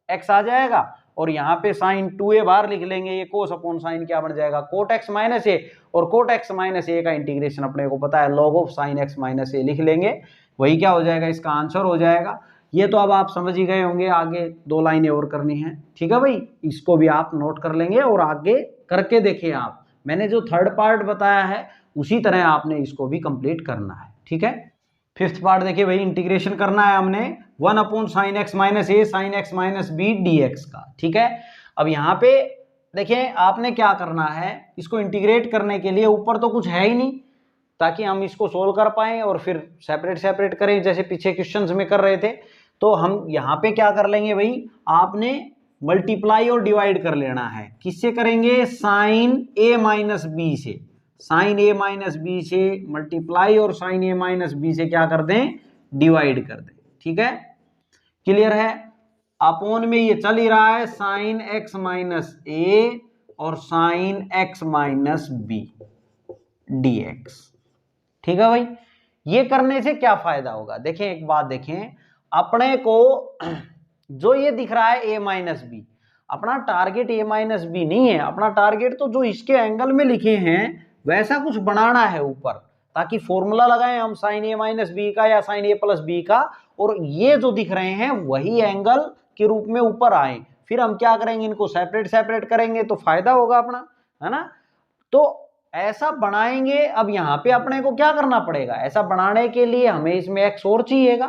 x आ जाएगा, और यहाँ पे साइन 2a बाहर लिख लेंगे, ये कोस अपॉन साइन क्या बन जाएगा, कोट एक्स माइनस ए, और कोट एक्स माइनस ए का इंटीग्रेशन अपने को पता है log of sine x minus ए लिख लेंगे, वही क्या हो जाएगा, इसका आंसर हो जाएगा। ये तो अब आप समझ ही गए होंगे, आगे 2 लाइनें और करनी है, ठीक है भाई, इसको भी आप नोट कर लेंगे और आगे करके देखिए आप, मैंने जो थर्ड पार्ट बताया है उसी तरह आपने इसको भी कंप्लीट करना है, ठीक है। फिफ्थ पार्ट देखिए भाई, इंटीग्रेशन करना है हमने 1 upon sine x minus a sine x minus B D x का, ठीक है। अब यहाँ पे देखिए आपने क्या करना है, इसको इंटीग्रेट करने के लिए ऊपर तो कुछ है ही नहीं, ताकि हम इसको सोल्व कर पाएं और फिर सेपरेट सेपरेट करें जैसे पीछे क्वेश्चंस में कर रहे थे। तो हम यहाँ पे क्या कर लेंगे भाई, आपने मल्टीप्लाई और डिवाइड कर लेना है, किससे करेंगे, साइन ए माइनस बी से, साइन ए माइनस बी से मल्टीप्लाई और साइन ए माइनस बी से क्या कर दें, डिवाइड कर दें, ठीक है, क्लियर है। अपोन में ये चल ही रहा है साइन एक्स माइनस ए और sine x minus B D x, ठीक है भाई। ये करने से क्या फायदा होगा, देखें एक बात देखें, अपने को जो ये दिख रहा है a माइनस बी, अपना टारगेट a माइनस बी नहीं है, अपना टारगेट तो जो इसके एंगल में लिखे हैं वैसा कुछ बनाना है ऊपर, ताकि फॉर्मूला लगाएं हम साइन a माइनस बी का या साइन a प्लस बी का, और ये जो दिख रहे हैं वही एंगल के रूप में ऊपर आए, फिर हम क्या करेंगे, इनको सेपरेट सेपरेट करेंगे तो फायदा होगा अपना, है ना। तो ऐसा बनाएंगे। अब यहाँ पे अपने को क्या करना पड़ेगा, ऐसा बनाने के लिए हमें इसमें x और चाहिएगा,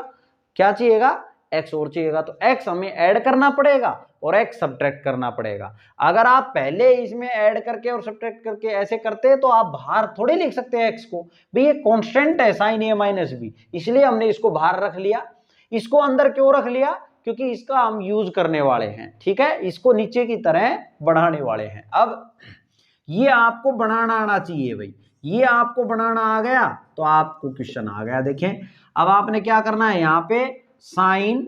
क्या चाहिएगा, x और चाहिएगा, तो x हमें ऐड करना पड़ेगा और x सब्ट्रैक्ट करना पड़ेगा। अगर आप पहले इसमें ऐड करके और सब्ट्रैक्ट करके ऐसे करते तो आप बाहर थोड़ी लिख सकते हैं x को, भाई ये कांस्टेंट है साइन a माइनस बी, इसलिए हमने इसको बाहर रख लिया। इसको अंदर क्यों रख लिया, क्योंकि इसका हम यूज करने वाले हैं, ठीक है, इसको नीचे की तरह बढ़ाने वाले हैं। अब ये आपको बनाना आना चाहिए भाई, ये आपको बनाना आ गया तो आपको क्वेश्चन आ गया। देखें अब आपने क्या करना है, यहाँ पे साइन,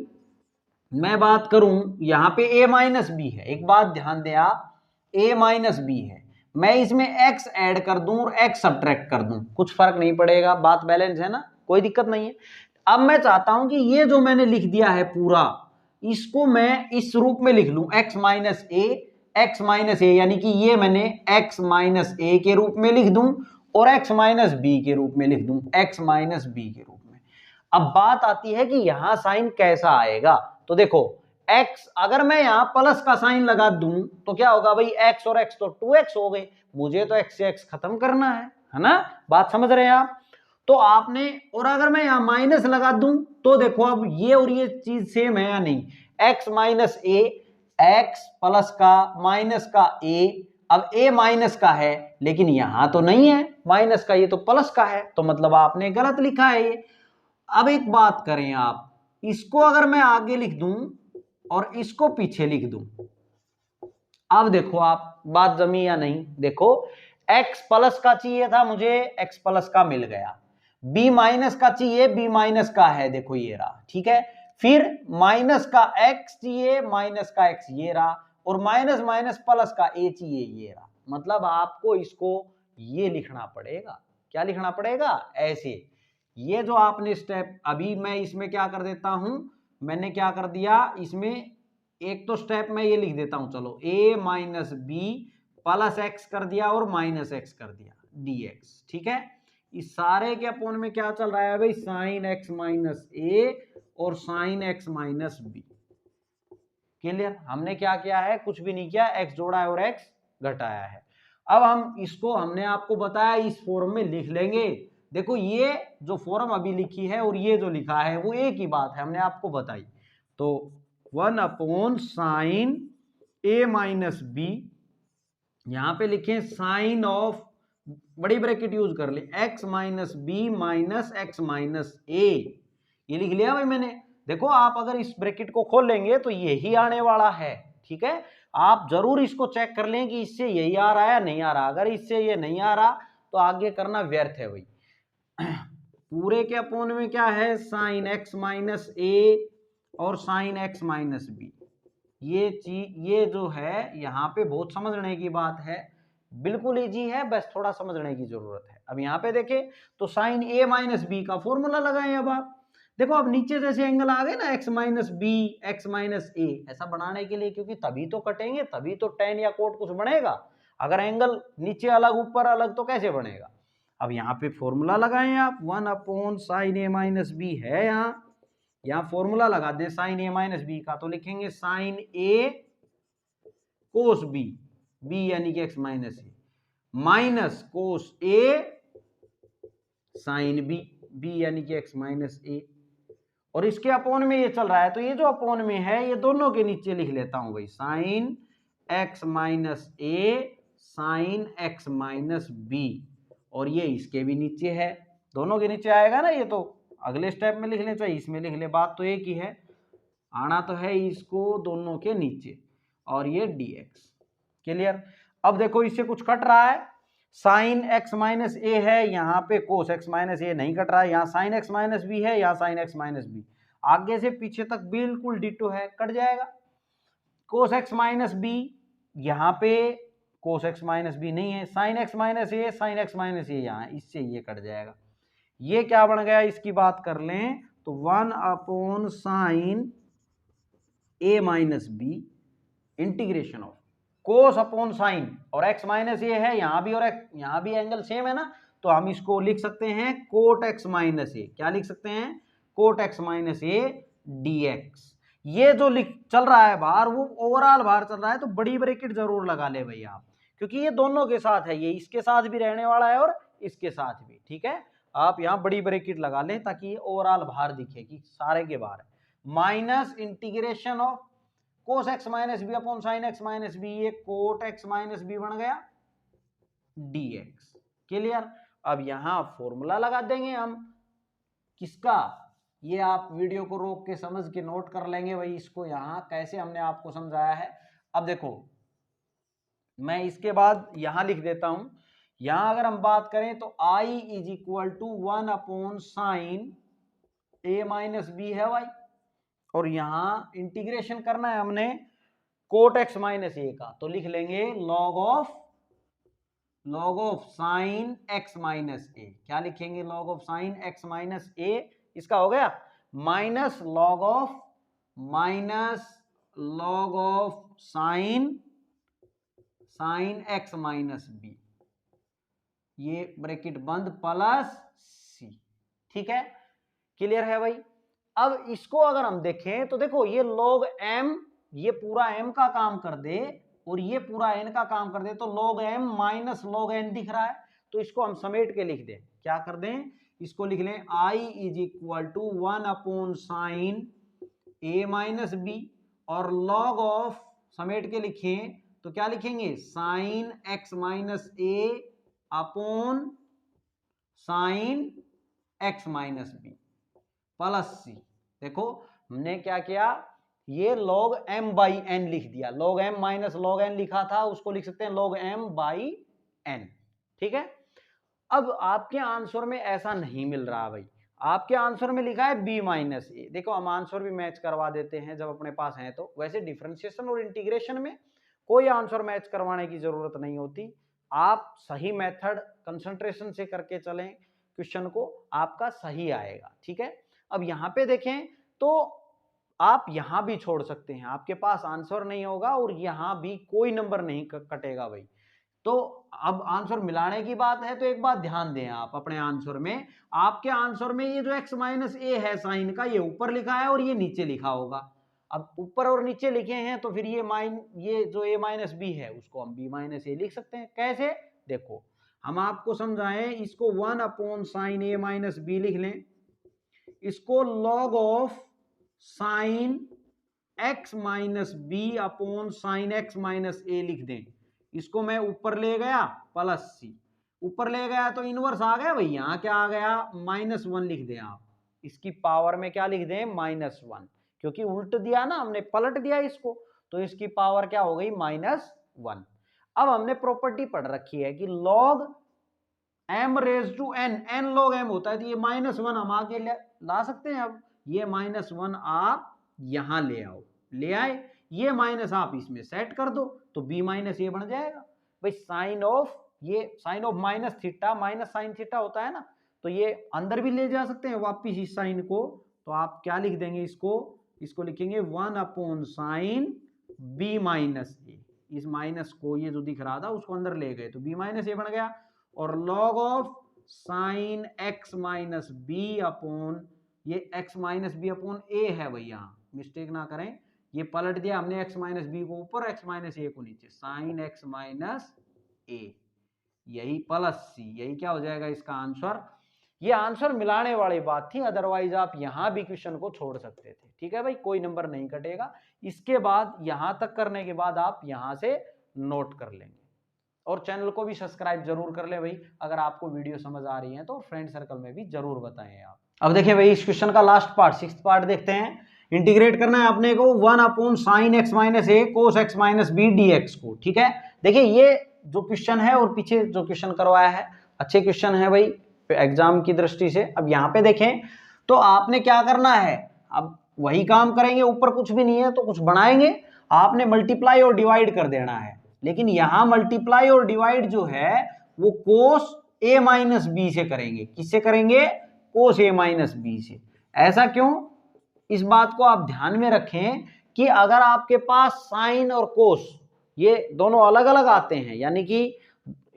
मैं बात करूं यहाँ पे a माइनस बी है, एक बात ध्यान दें आप, a माइनस बी है, मैं इसमें x ऐड कर दूं और x सब्ट्रैक्ट कर दूं, कुछ फर्क नहीं पड़ेगा, बात बैलेंस है ना, कोई दिक्कत नहीं है। अब मैं चाहता हूं कि ये जो मैंने लिख दिया है पूरा, इसको मैं इस रूप में लिख लूं, x माइनस ए, यानी कि ये मैंने x माइनस ए के रूप में लिख दूं और x माइनस बी के रूप में लिख दूं, x माइनस बी के रूप में। अब बात आती है कि यहां साइन कैसा आएगा, तो देखो x अगर मैं यहां प्लस का साइन लगा दूं तो क्या होगा भाई, x और x तो 2x हो गए, मुझे तो x से x खत्म करना है ना, बात समझ रहे हैं आप। तो आपने, और अगर मैं यहां माइनस लगा दूं तो देखो अब ये और ये चीज सेम है या नहीं, x माइनस ए, x प्लस का माइनस का a, अब a माइनस का है लेकिन यहां तो नहीं है माइनस का, ये तो प्लस का है, तो मतलब आपने गलत लिखा है ये। अब एक बात करें आप, इसको अगर मैं आगे लिख दूं और इसको पीछे लिख दूं, अब देखो आप बात जमी या नहीं, देखो x प्लस का चाहिए था मुझे, x प्लस का मिल गया, b माइनस का चाहिए, b माइनस का है, देखो ये रहा, ठीक है, फिर माइनस का x चाहिए, माइनस का x ये रहा, और माइनस माइनस प्लस का a चाहिए, ये रहा। मतलब आपको इसको ये लिखना पड़ेगा, क्या लिखना पड़ेगा, ऐसे। ये जो आपने स्टेप, अभी मैं इसमें क्या कर देता हूं, मैंने क्या कर दिया इसमें, एक तो स्टेप मैं ये लिख देता हूं, चलो a minus B plus x कर दिया और माइनस एक्स कर दिया dx, ठीक है। इस सारे के अपोन में क्या चल रहा है भाई, साइन एक्स माइनस ए और sine x minus b, clear. हमने क्या किया है, कुछ भी नहीं किया, x जोड़ा है और x घटाया है। अब हम इसको, हमने आपको बताया इस फॉर्म में लिख लेंगे, देखो ये जो फॉर्म अभी लिखी है और ये जो लिखा है वो एक ही बात है, हमने आपको बताई। तो 1 upon sine a minus b, यहां पे लिखें साइन ऑफ, बड़ी ब्रैकेट यूज कर ले, x minus b minus x minus a, ये लिख लिया भाई मैंने। देखो आप अगर इस ब्रैकेट को खोल लेंगे तो यही आने वाला है, ठीक है। आप जरूर इसको चेक कर लें कि इससे यही आ रहा है या नहीं आ रहा, अगर इससे ये नहीं आ रहा तो आगे करना व्यर्थ है भाई। पूरे के अपोन में क्या है, साइन एक्स माइनस ए और साइन एक्स माइनस बी, ये चीज, ये जो है यहाँ पे बहुत समझने की बात है, बिल्कुल इजी है, बस थोड़ा समझने की जरूरत है। अब यहाँ पे देखें तो साइन ए माइनस बी का फॉर्मूला लगाएं। अब आप देखो अब नीचे जैसे एंगल आ गए ना x minus b, x minus a, ऐसा बनाने के लिए, क्योंकि तभी तो कटेंगे, तभी तो tan या कोट कुछ बनेगा। अगर एंगल नीचे अलग ऊपर अलग तो कैसे बनेगा। अब यहाँ पे फॉर्मूला लगाएं आप, 1 अपॉन साइन ए माइनस बी है, यहाँ फॉर्मूला लगा दें साइन ए माइनस बी का, तो लिखेंगे साइन ए कोस बी, बी यानी कि x minus A, minus cos a sine B, B यानी कि एक्स माइनस ए, और इसके अपॉन में ये चल रहा है, तो ये जो अपॉन में है ये दोनों के नीचे लिख लेता हूं भाई, sine x minus a sine x minus B, और ये इसके भी नीचे है, दोनों के नीचे आएगा ना, ये तो अगले स्टेप में लिख ले चाहे इसमें लिख ले, बात तो एक ही है, आना तो है इसको दोनों के नीचे, और ये dx। क्लियर। अब देखो इससे कुछ कट रहा है, साइन एक्स माइनस ए है, यहाँ पे कोस एक्स माइनस ए नहीं कट रहा है, यहाँ साइन एक्स माइनस बी है, यहाँ साइन एक्स माइनस बी, आगे से पीछे तक बिल्कुल डिटो है, कट जाएगा। कोस एक्स माइनस बी, यहाँ पे कोस एक्स माइनस बी नहीं है, sine x minus a, sine x minus ए यहाँ, इससे ये कट जाएगा। ये क्या बन गया, इसकी बात कर लें तो 1 upon sine A minus b integration of cos upon sine, और एक्स माइनस ए है यहाँ भी, और यहाँ भी एंगल सेम है ना, तो हम इसको लिख सकते हैं कोट एक्स माइनस ए, क्या लिख सकते हैं, coat x minus a dx। ये जो चल रहा है बाहर वो ओवरऑल बाहर चल रहा है, तो बड़ी ब्रैकेट जरूर लगा ले भाई आप, क्योंकि ये दोनों के साथ है, ये इसके साथ भी रहने वाला है और इसके साथ भी, ठीक है। आप यहाँ बड़ी ब्रैकेट लगा लें ताकि ये ओवरऑल बाहर दिखे कि सारे के बाहर है, minus integration of cos x minus B upon sine x minus b, ये कोट एक्स माइनस बी बन गया dx। क्लियर। अब यहां फॉर्मूला लगा देंगे हम, किसका, ये आप वीडियो को रोक के समझ के नोट कर लेंगे भाई, इसको यहां कैसे हमने आपको समझाया है। अब देखो मैं इसके बाद यहां लिख देता हूं, यहां अगर हम बात करें तो i is equal to 1 upon sine A minus b है भाई, और यहां इंटीग्रेशन करना है हमने कोट एक्स माइनस ए का, तो लिख लेंगे log of sine x minus a, क्या लिखेंगे, log of sine x minus a, इसका हो गया minus log of sine x minus b, ये ब्रैकेट बंद प्लस सी, ठीक है। क्लियर है भाई। अब इसको अगर हम देखें तो देखो ये log m, ये पूरा m का काम कर दे और ये पूरा n का काम कर दे, तो log m minus log n दिख रहा है, तो इसको हम समेट के लिख दें, क्या कर दें, इसको लिख लें i is equal to 1 upon sine a minus B, और log ऑफ समेट के लिखें तो क्या लिखेंगे, sine x minus a upon sine x minus B plus C. देखो हमने क्या किया, ये log m बाई n लिख दिया, log m minus log n लिखा था उसको लिख सकते हैं log m बाई n, ठीक है। अब आपके आंसर में ऐसा नहीं मिल रहा भाई, आपके आंसर में लिखा है b माइनस ए। देखो हम आंसर भी मैच करवा देते हैं जब अपने पास है, तो वैसे डिफरेंशिएशन और इंटीग्रेशन में कोई आंसर मैच करवाने की जरूरत नहीं होती, आप सही मेथड कंसंट्रेशन से करके चलें क्वेश्चन को, आपका सही आएगा, ठीक है। अब यहाँ पे देखें तो आप यहाँ भी छोड़ सकते हैं, आपके पास आंसर नहीं होगा और यहाँ भी कोई नंबर नहीं कटेगा भाई। तो अब आंसर मिलाने की बात है, तो एक बात ध्यान दें आप अपने आंसर में, आपके आंसर में ये जो x माइनस ए है साइन का, ये ऊपर लिखा है और ये नीचे लिखा होगा। अब ऊपर और नीचे लिखे हैं तो फिर ये जो a माइनस बी है उसको हम b माइनस ए लिख सकते हैं। कैसे, देखो हम आपको समझाएं, इसको 1 अपॉन साइन ए माइनस बी लिख लें, इसको log of sine x minus B upon sine x minus ए लिख दें, इसको मैं ऊपर ले गया प्लस सी, ऊपर ले गया तो इनवर्स आ गया भाई, यहाँ क्या आ गया -1 लिख दें आप, इसकी पावर में क्या लिख दें -1, क्योंकि उल्ट दिया ना हमने, पलट दिया इसको, तो इसकी पावर क्या हो गई -1। अब हमने प्रॉपर्टी पढ़ रखी है कि log m raise to n log m होता है, तो ये -1 हम आगे ला सकते हैं। अब ये -1 आप यहां ले आओ, ले आए, ये माइनस आप इसमें सेट कर दो तो b माइनस ए बन जाएगा भाई। Sine of minus theta, minus sine theta होता है ना, तो ये अंदर भी ले जा सकते हैं वापिस इस साइन को, तो तो आप क्या लिख देंगे इसको लिखेंगे 1 अपॉन साइन बी माइनस ए। इस माइनस को ये जो दिख रहा था उसको अंदर ले गए तो बी माइनस ए बन गया, और log of sine x minus B upon ये x minus B upon a है भाई, यहाँ मिस्टेक ना करें, ये पलट दिया हमने एक्स माइनस बी को ऊपर एक्स माइनस ए को नीचे, साइन एक्स माइनस ए, यही प्लस सी, यही क्या हो जाएगा इसका आंसर। ये आंसर मिलाने वाली बात थी, अदरवाइज आप यहां भी क्वेश्चन को छोड़ सकते थे। ठीक है भाई, कोई नंबर नहीं कटेगा। इसके बाद यहां तक करने के बाद आप यहां से नोट कर लेंगे, और चैनल को भी सब्सक्राइब जरूर कर ले भाई। अगर आपको वीडियो समझ आ रही है तो फ्रेंड सर्कल में भी जरूर बताएं आप। अब देखिए भाई, इस क्वेश्चन का लास्ट पार्ट, 6th पार्ट देखते हैं। इंटीग्रेट करना है अपने को 1 अपॉन साइन एक्स माइनस ए cos x minus B D x को। ठीक है, देखिए ये जो क्वेश्चन है और पीछे जो क्वेश्चन करवाया है, अच्छे क्वेश्चन है भाई एग्जाम की दृष्टि से। अब यहाँ पे देखें तो आपने क्या करना है, अब वही काम करेंगे, ऊपर कुछ भी नहीं है तो कुछ बनाएंगे, आपने मल्टीप्लाई और डिवाइड कर देना है। लेकिन यहां मल्टीप्लाई और डिवाइड जो है वो कोस ए माइनस बी से करेंगे। किससे करेंगे? कोस ए माइनस बी से। ऐसा क्यों? इस बात को आप ध्यान में रखें कि अगर आपके पास साइन और कोस ये दोनों अलग अलग आते हैं, यानी कि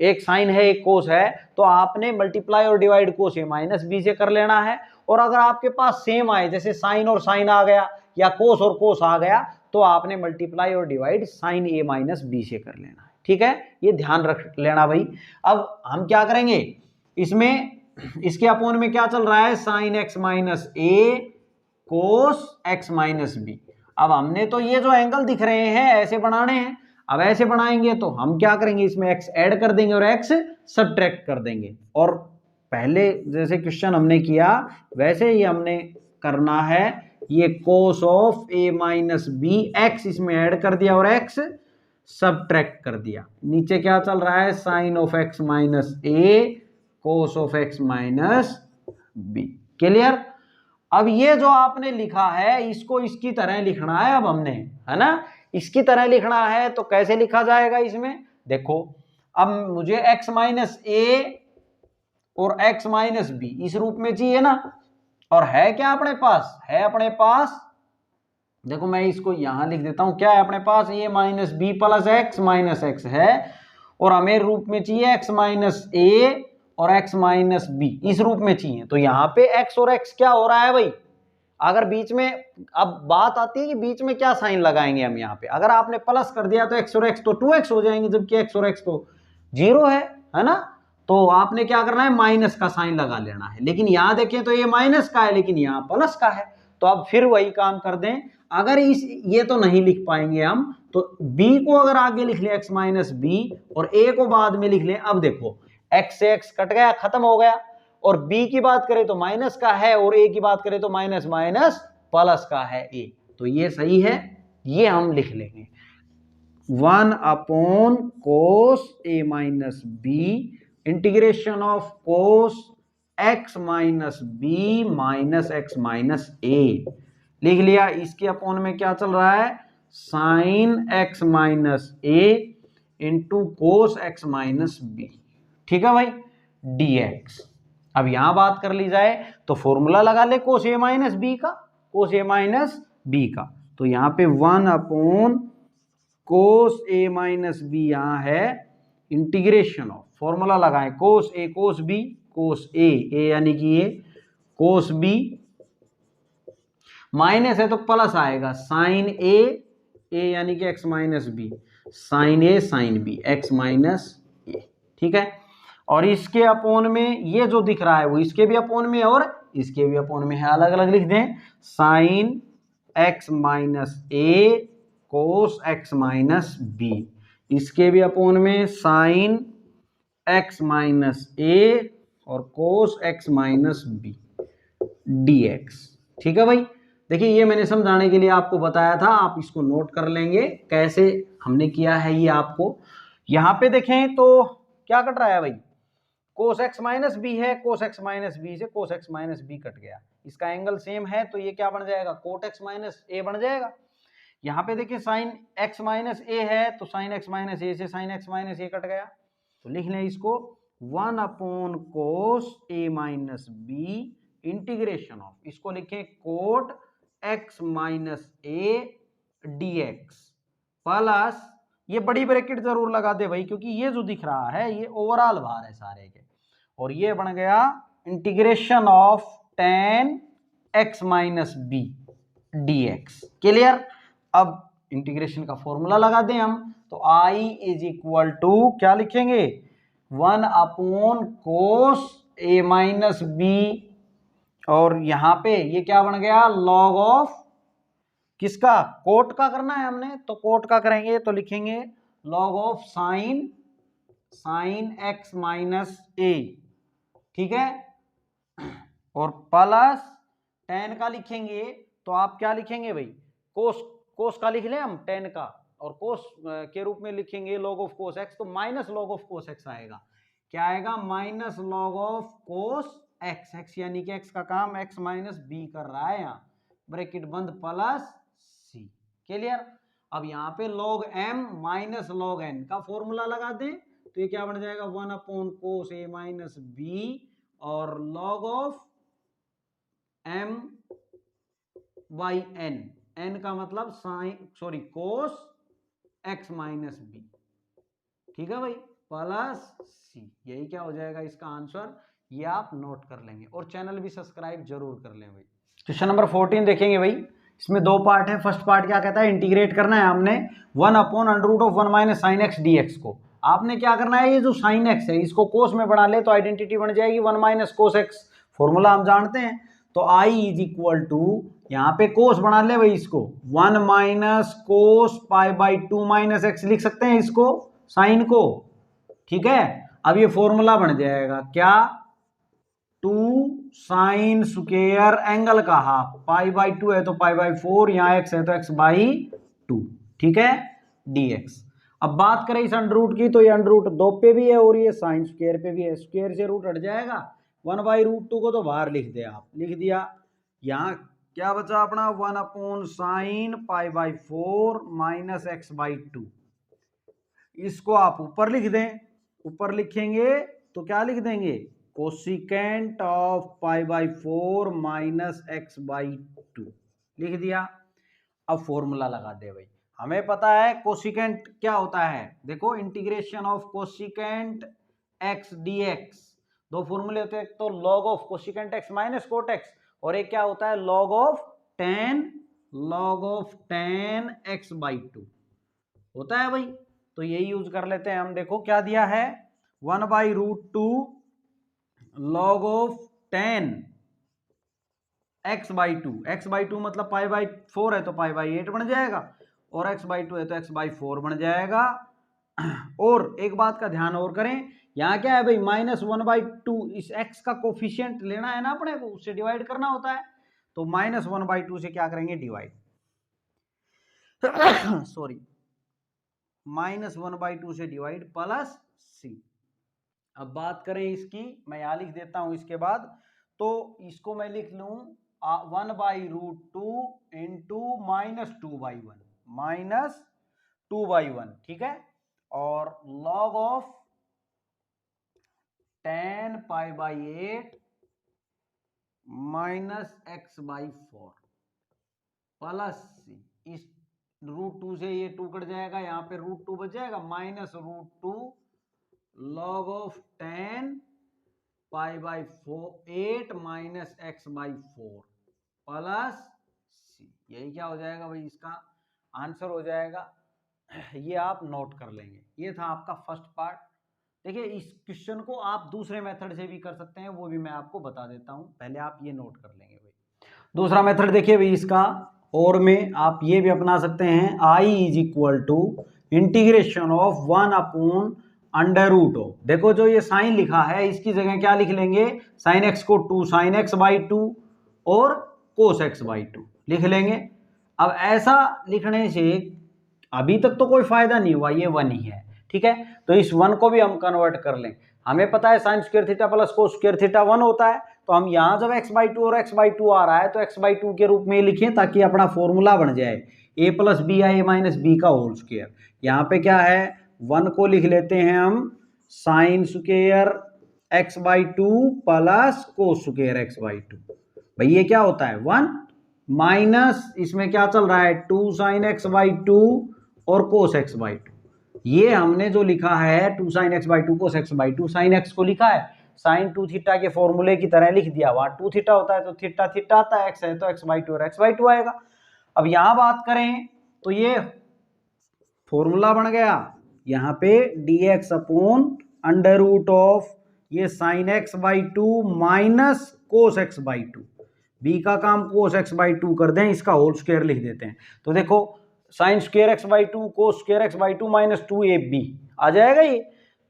एक साइन है एक कोस है, तो आपने मल्टीप्लाई और divide cos a minus b से कर लेना है। और अगर आपके पास सेम आए, जैसे साइन और साइन आ गया या कोस और कोस आ गया, तो आपने मल्टीप्लाई और डिवाइड साइन ए माइनस बी से कर लेना है। ठीक है, ये ध्यान रख लेना भाई। अब हम क्या करेंगे, इसमें इसके अपोन में क्या चल रहा है, साइन एक्स माइनस ए कोस एक्स माइनस बी। अब हमने तो ये जो एंगल दिख रहे हैं ऐसे बनाने हैं। अब ऐसे बनाएंगे तो हम क्या करेंगे, इसमें एक्स ऐड कर देंगे और एक्स सब्ट्रैक्ट कर देंगे। और पहले जैसे क्वेश्चन हमने किया वैसे ही हमने करना है। ये cos of a minus b x इसमें ऐड कर दिया और एक्स सब्ट्रैक्ट कर दिया। नीचे क्या चल रहा है, sine of x minus A cos of x minus b. Clear? अब ये जो आपने लिखा है इसको इसकी तरह लिखना है। अब हमने, है ना, इसकी तरह लिखना है तो कैसे लिखा जाएगा इसमें, देखो अब मुझे x माइनस ए और x माइनस बी इस रूप में चाहिए ना, और है क्या अपने पास, है अपने पास, देखो मैं इसको यहां लिख देता हूं, क्या है अपने पास, ये minus B plus x minus x है, और हमें रूप में चाहिए x माइनस ए और x माइनस बी इस रूप में चाहिए। तो यहाँ पे x और x क्या हो रहा है भाई, अगर बीच में, अब बात आती है कि बीच में क्या साइन लगाएंगे हम यहाँ पे। अगर आपने प्लस कर दिया तो x और x तो 2x हो जाएंगे, जबकि x और x तो 0 है ना। तो आपने क्या करना है, माइनस का साइन लगा लेना है। लेकिन यहाँ देखें तो ये माइनस का है लेकिन यहाँ प्लस का है, तो अब फिर वही काम कर दें। अगर ये तो नहीं लिख पाएंगे हम, तो b को अगर आगे लिख ले x माइनस बी और a को बाद में लिख लें। अब देखो x से x कट गया, खत्म हो गया, और b की बात करें तो माइनस का है और a की बात करें तो माइनस माइनस प्लस का है a, तो ये सही है, ये हम लिख लेंगे 1 upon cos a minus b integration of cos x minus b minus x minus a लिख लिया। इसके अपॉन में क्या चल रहा है, sine x minus a into cos x minus b. ठीक है भाई, dx। अब यहां बात कर ली जाए तो फॉर्मूला लगा ले कोस ए माइनस बी का, कोस ए माइनस बी का। तो यहाँ पे 1 upon cos a minus B यहाँ है इंटीग्रेशन ऑफ, फॉर्मूला लगाएं कोस ए कोस बी, कोस ए यानी कि ये कोस बी, माइनस है तो प्लस आएगा, साइन ए यानी कि x minus B, sign A sine B x minus A. ठीक है, और इसके अपोन में ये जो दिख रहा है वो इसके भी अपोन में और इसके भी अपोन में है, अलग अलग लिख दें, साइन एक्स माइनस ए कोस एक्स माइनस बी, इसके भी अपोन में साइन एक्स माइनस ए और cos x minus b dx। ठीक है भाई, देखिए ये मैंने समझाने के लिए आपको बताया था, आप इसको नोट कर लेंगे कैसे हमने किया है ये आपको। यहां पे देखें तो क्या कट रहा है भाई, कोस एक्स माइनस बी है, कोस एक्स माइनस बी से cos x minus b cut गया, इसका एंगल सेम है तो ये क्या बन जाएगा, कोट एक्स माइनस ए बन जाएगा। यहाँ पे देखिए साइन एक्स माइनस ए है तो साइन एक्स माइनस ए से sine x minus a cut गया, तो लिख लें इसको 1 upon cos a minus b integration of, इसको लिखें cot x minus a dx plus, ये बड़ी ब्रैकेट जरूर लगा दे भाई, क्योंकि ये जो दिख रहा है ये ओवरऑल भार है सारे के, और ये बन गया integration of tan x minus b dx। Clear? अब इंटीग्रेशन का फॉर्मूला लगा दें हम, तो I इज इक्वल टू क्या लिखेंगे, 1 upon cos a minus B, और यहां पे ये क्या बन गया, लॉग ऑफ किसका, कोट का करना है हमने, तो कोट का करेंगे तो लिखेंगे log of sine x minus A, ठीक है, और प्लस tan का लिखेंगे, तो आप क्या लिखेंगे भाई, कोस का लिख लें हम tan का, और कोस के रूप में लिखेंगे लॉग ऑफ कोस x, तो minus log of cos x आएगा, क्या आएगा, minus log of cos x, x यानी कि x का काम x माइनस बी कर रहा है यहाँ, ब्रैकेट बंद प्लस c। क्लियर? अब यहाँ पे log m minus log n का फॉर्मूला लगा दें, तो ये क्या बन जाएगा, 1 upon cos a minus B, और log of m by n, n का मतलब कोस x माइनस बी, ठीक है भाई, प्लस c। यही क्या हो जाएगा इसका आंसर, ये आप नोट कर लेंगे, और चैनल भी सब्सक्राइब जरूर कर लें भाई। क्वेश्चन नंबर 14 देखेंगे भाई, इसमें दो पार्ट है। फर्स्ट पार्ट क्या कहता है, इंटीग्रेट करना है हमने 1 upon under root of 1 minus sine x d x को। आपने क्या करना है, ये जो साइन एक्स है इसको कोस में बना ले तो आइडेंटिटी बन जाएगी 1 माइनस कोस एक्स, फॉर्मूला हम जानते हैं। तो आई इज इक्वल टू, यहाँ पे कोस बना ले भाई, इसको 1 minus cos pi by 2 minus x लिख सकते हैं इसको, साइन को, ठीक है। अब ये फॉर्मूला बन जाएगा क्या, 2 साइन स्क्वायर एंगल का हाफ, पाई बाई 2 है तो पाई बाई 4, यहाँ x है तो x बाई 2, ठीक है, dx। अब बात करें इस अंडर रूट की, तो ये अंडर रूट 2 पे भी है और ये साइन स्क्वायर पे भी है, स्क्वायर से रूट हट जाएगा, 1 बाई रूट 2 को तो बाहर लिख दे आप, लिख दिया। यहाँ क्या बचा अपना, 1 upon sine pi by 4 minus X by 2, इसको आप ऊपर लिख दें। ऊपर लिखेंगे तो क्या लिख देंगे, cosecant of pi by 4 minus X by 2 लिख दिया। अब फॉर्मूला लगा दे भाई, हमें पता है कोसिकेंट क्या होता है, देखो integration of cosecant x d x, दो फॉर्मूले होते हैं, एक तो log of cosecant x minus cot x, और एक क्या होता है log of ten x by 2 होता है भाई। तो यही यूज कर लेते हैं हम। देखो क्या दिया है, 1 by root 2 log of 10 x by 2, x by 2 मतलब पाई बाई 4 है तो पाई बाई 8 बन जाएगा, और एक्स बाई 2 है तो एक्स बाई 4 बन जाएगा। और एक बात का ध्यान और करें, यहाँ क्या है भाई, माइनस 1 बाई 2, इस एक्स का कोफिशियंट लेना है ना अपने को, उससे डिवाइड करना होता है, तो माइनस 1 बाई 2 से क्या करेंगे, डिवाइड, सॉरी, माइनस 1 बाई 2 से डिवाइड प्लस सी। अब बात करें इसकी, मैं यहां लिख देता हूं इसके बाद, तो इसको मैं लिख लूं 1 by root 2 into minus 2 by 1, minus 2 by 1, ठीक है, और log of 10 pi by 8 minus X by 4 plus सी। इस रूट 2 से ये 2 कट जाएगा, यहाँ पे रूट 2 बच जाएगा, minus root 2 log of 10 pi by 8 minus X by 4 plus C. यही क्या हो जाएगा भाई, इसका आंसर हो जाएगा। ये आप नोट कर लेंगे। ये था आपका फर्स्ट पार्ट। देखिए इस क्वेश्चन को आप दूसरे मेथड से भी कर सकते हैं, वो भी मैं आपको बता देता हूं, पहले आप ये नोट कर लेंगे भाई। दूसरा मेथड देखिए भाई इसका, और में आप ये भी अपना सकते हैं, I is equal to integration of 1 upon under root of, देखो जो ये साइन लिखा है इसकी जगह क्या लिख लेंगे, साइन एक्स को 2 साइन एक्स बाई 2 और कोस एक्स बाई 2 लिख लेंगे। अब ऐसा लिखने से अभी तक तो कोई फायदा नहीं हुआ, ये 1 ही है, ठीक है, तो इस 1 को भी हम कन्वर्ट कर लें। हमें पता है sine square theta plus cos square theta 1 होता है, तो हम यहाँ जब x बाई 2 और x बाई 2 आ रहा है तो x बाई 2 के रूप में लिखें, ताकि अपना फॉर्मूला बन जाए a plus b i a minus b का होल स्क्वायर। यहाँ पे क्या है, 1 को लिख लेते हैं हम sine square x by two plus cos square x by to. भाई ये क्या होता है 1 माइनस इसमें क्या चल रहा है 2 साइन एक्स बाई टू और कोस एक्स बाई टू। ये हमने जो लिखा है 2 sine x by to cos x by to, sine x को लिखा है साइन 2 थीटा के फॉर्मूले की तरह लिख दिया। वहां 2 थीटा होता है तो थीटा थीटा आता है, एक्स है तो एक्स बाई टू और एक्स बाई टू आएगा। अब यहां बात करें तो ये फॉर्मूला बन गया यहाँ पे dx upon under root of ये sine x by two minus cos x by two. B का काम कोस एक्स बाई टू कर दें, इसका होल स्क्वायर लिख देते हैं। तो देखो sine square x by to cos square x by two minus 2ab आ जाएगा ये,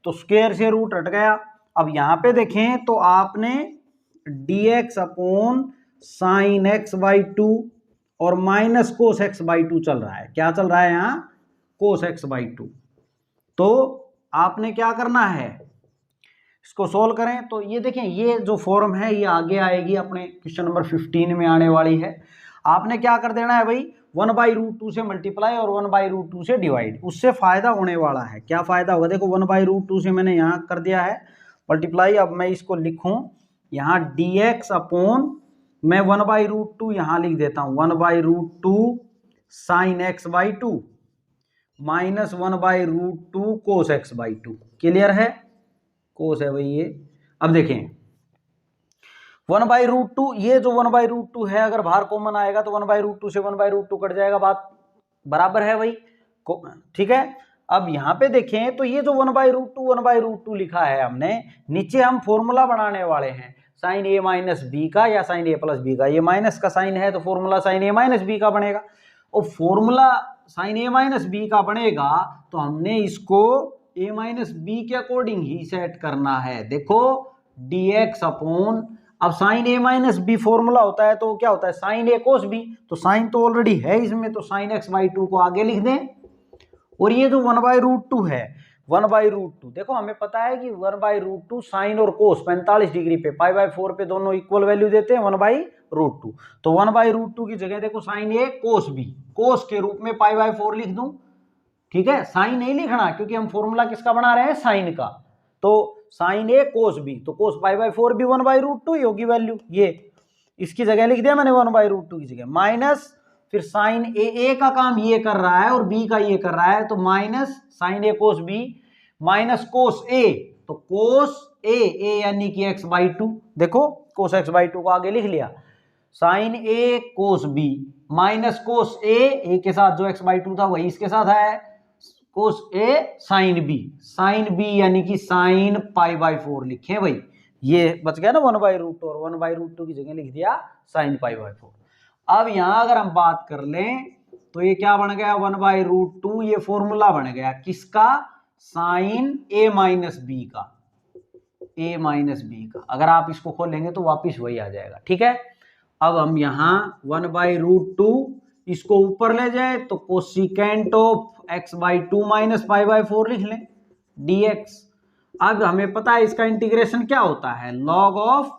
तो स्क्वायर से रूट हट गया। अब यहाँ पे देखें तो आपने dx upon sine x by two और minus cos x by two चल रहा है, क्या चल रहा है यहाँ कोस एक्स बाई टू। तो आपने क्या करना है इसको सोल्व करें तो ये देखें ये जो फॉर्म है ये आगे आएगी अपने क्वेश्चन नंबर 15 में आने वाली है। आपने क्या कर देना है भाई 1/√2 से मल्टीप्लाई और 1/√2 से डिवाइड, उससे फायदा होने वाला है। क्या फायदा होगा देखो 1/√2 से मैंने यहाँ कर दिया है मल्टीप्लाई। अब मैं इसको लिखूं यहाँ dx अपॉन मैं 1/√2 यहाँ लिख देता हूँ 1/√2 sine x by two minus 1/√2 cos x by to. Clear है, कोस है भाई ये। अब देखें 1/√2 ये जो 1/√2 है अगर बाहर कॉमन आएगा तो 1/√2 से 1/√2 कट जाएगा, बात बराबर है भाई, ठीक है। अब यहाँ पे देखें तो ये जो 1/√2 लिखा है हमने, नीचे हम फॉर्मूला बनाने वाले हैं साइन ए माइनस बी का या साइन ए प्लस बी का। ये माइनस का साइन है तो फॉर्मूला साइन ए माइनस बी का बनेगा, और फॉर्मूला साइन ए माइनस बी का बनेगा तो हमने इसको ए माइनस बी के अकॉर्डिंग ही सेट करना है। देखो dx अपॉन अब साइन ए माइनस बी फॉर्मूला होता है तो क्या होता है साइन ए कोस बी, तो साइन तो ऑलरेडी है इसमें तो साइन एक्स बाई टू को आगे लिख दें। और ये जो 1/√2 है 1/√2 देखो हमें पता है कि 1/√2 साइन और कोस 45 डिग्री पे π/4 पे दोनों इक्वल वैल्यू देते हैं 1/√2। तो 1/√2 की जगह देखो साइन ए कोस बी, कोस के रूप में π/4 लिख दूं, ठीक है। साइन नहीं लिखना क्योंकि हम फॉर्मूला किसका बना रहे हैं साइन का, तो साइन ए कोस बी, तो कोस π/4 भी 1/√2 ही होगी वैल्यू। ये इसकी जगह लिख दिया मैंने 1/√2 की जगह माइनस फिर साइन ए का काम ये कर रहा है और बी का ये कर रहा है तो माइनस साइन ए कोस बी माइनस कोस ए, तो कोस ए यानी कि एक्स बाई टू। देखो कोस एक्स बाई टू को आगे लिख लिया साइन ए कोस बी माइनस कोस ए के साथ जो एक्स बाई टू था वही इसके साथ है कोस ए साइन बी यानी कि साइन π/4 लिखे भाई। ये बच गया ना 1/√2 और 1/√2 की जगह लिख दिया साइन π/4। अब यहां अगर हम बात कर लें तो ये क्या बन गया 1/√2, ये फॉर्मूला बन गया किसका साइन ए माइनस बी का। अगर आप इसको खोलेंगे तो वापिस वही आ जाएगा, ठीक है। अब हम यहां 1/√2 इसको ऊपर ले जाए तो cosecant of X by two minus π/4 लिख लें dx। अब हमें पता है इसका इंटीग्रेशन क्या होता है लॉग ऑफ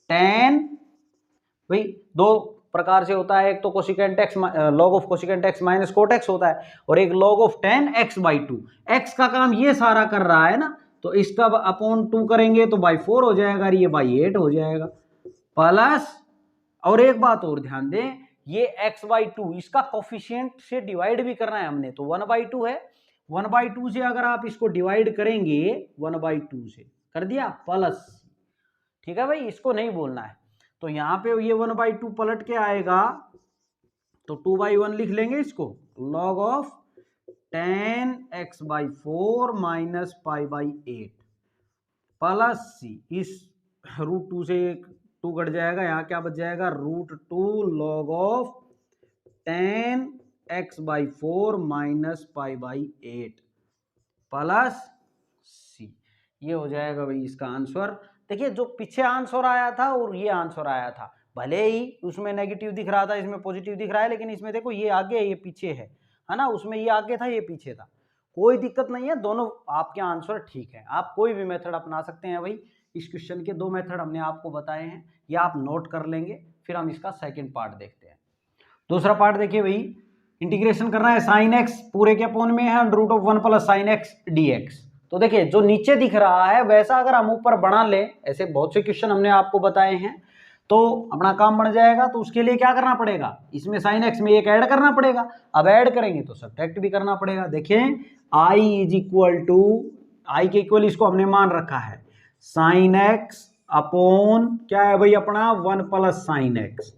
टेन, भाई दो प्रकार से होता है, एक तो cosecant x log of cosecant x minus cot x होता है और एक log of ten x by to. X का काम ये सारा कर रहा है ना, तो इसका अपॉन 2 करेंगे तो बाई 4 हो जाएगा और ये बाई 8 हो जाएगा प्लस। और एक बात और ध्यान दें ये x बाई टू इसका कोफिशिएंट से डिवाइड भी करना है हमने, तो 1/2 है 1/2 से अगर आप इसको डिवाइड करेंगे 1/2 से कर दिया प्लस, ठीक है भाई, इसको नहीं बोलना है। तो यहाँ पे ये 1/2 पलट के आएगा तो 2/1 लिख लेंगे इसको log of 10x/4 minus π/8 plus सी। इस √2 से 2 कट जाएगा, यहाँ क्या बच जाएगा √2 log of 10x/4 minus π/8 plus सी। ये हो जाएगा भाई इसका आंसर। देखिए जो पीछे आंसर आया था और ये आंसर आया था, भले ही उसमें नेगेटिव दिख रहा था इसमें पॉजिटिव दिख रहा है, लेकिन इसमें देखो ये आगे ये पीछे है ना, उसमें ये आगे था ये पीछे था, कोई दिक्कत नहीं है, दोनों आपके आंसर ठीक है। आप कोई भी मेथड अपना सकते हैं भाई। इस क्वेश्चन के 2 मेथड हमने आपको बताए हैं, ये आप नोट कर लेंगे। फिर हम इसका सेकेंड पार्ट देखते हैं। दूसरा पार्ट देखिए भाई, इंटीग्रेशन करना है साइन एक्स पूरे के अपॉन में है √1 प्लस साइन एक्स dx। तो देखिए जो नीचे दिख रहा है वैसा अगर हम ऊपर बना लें, ऐसे बहुत से क्वेश्चन हमने आपको बताए हैं, तो अपना काम बन जाएगा। तो उसके लिए क्या करना पड़ेगा, इसमें साइन एक्स में एक ऐड करना पड़ेगा। अब ऐड करेंगे तो सब्ट्रैक्ट भी करना पड़ेगा। देखिए आई इज इक्वल टू, आई के इक्वल इसको हमने मान रखा है साइन एक्स अपॉन क्या है भाई अपना 1 प्लस साइन एक्स।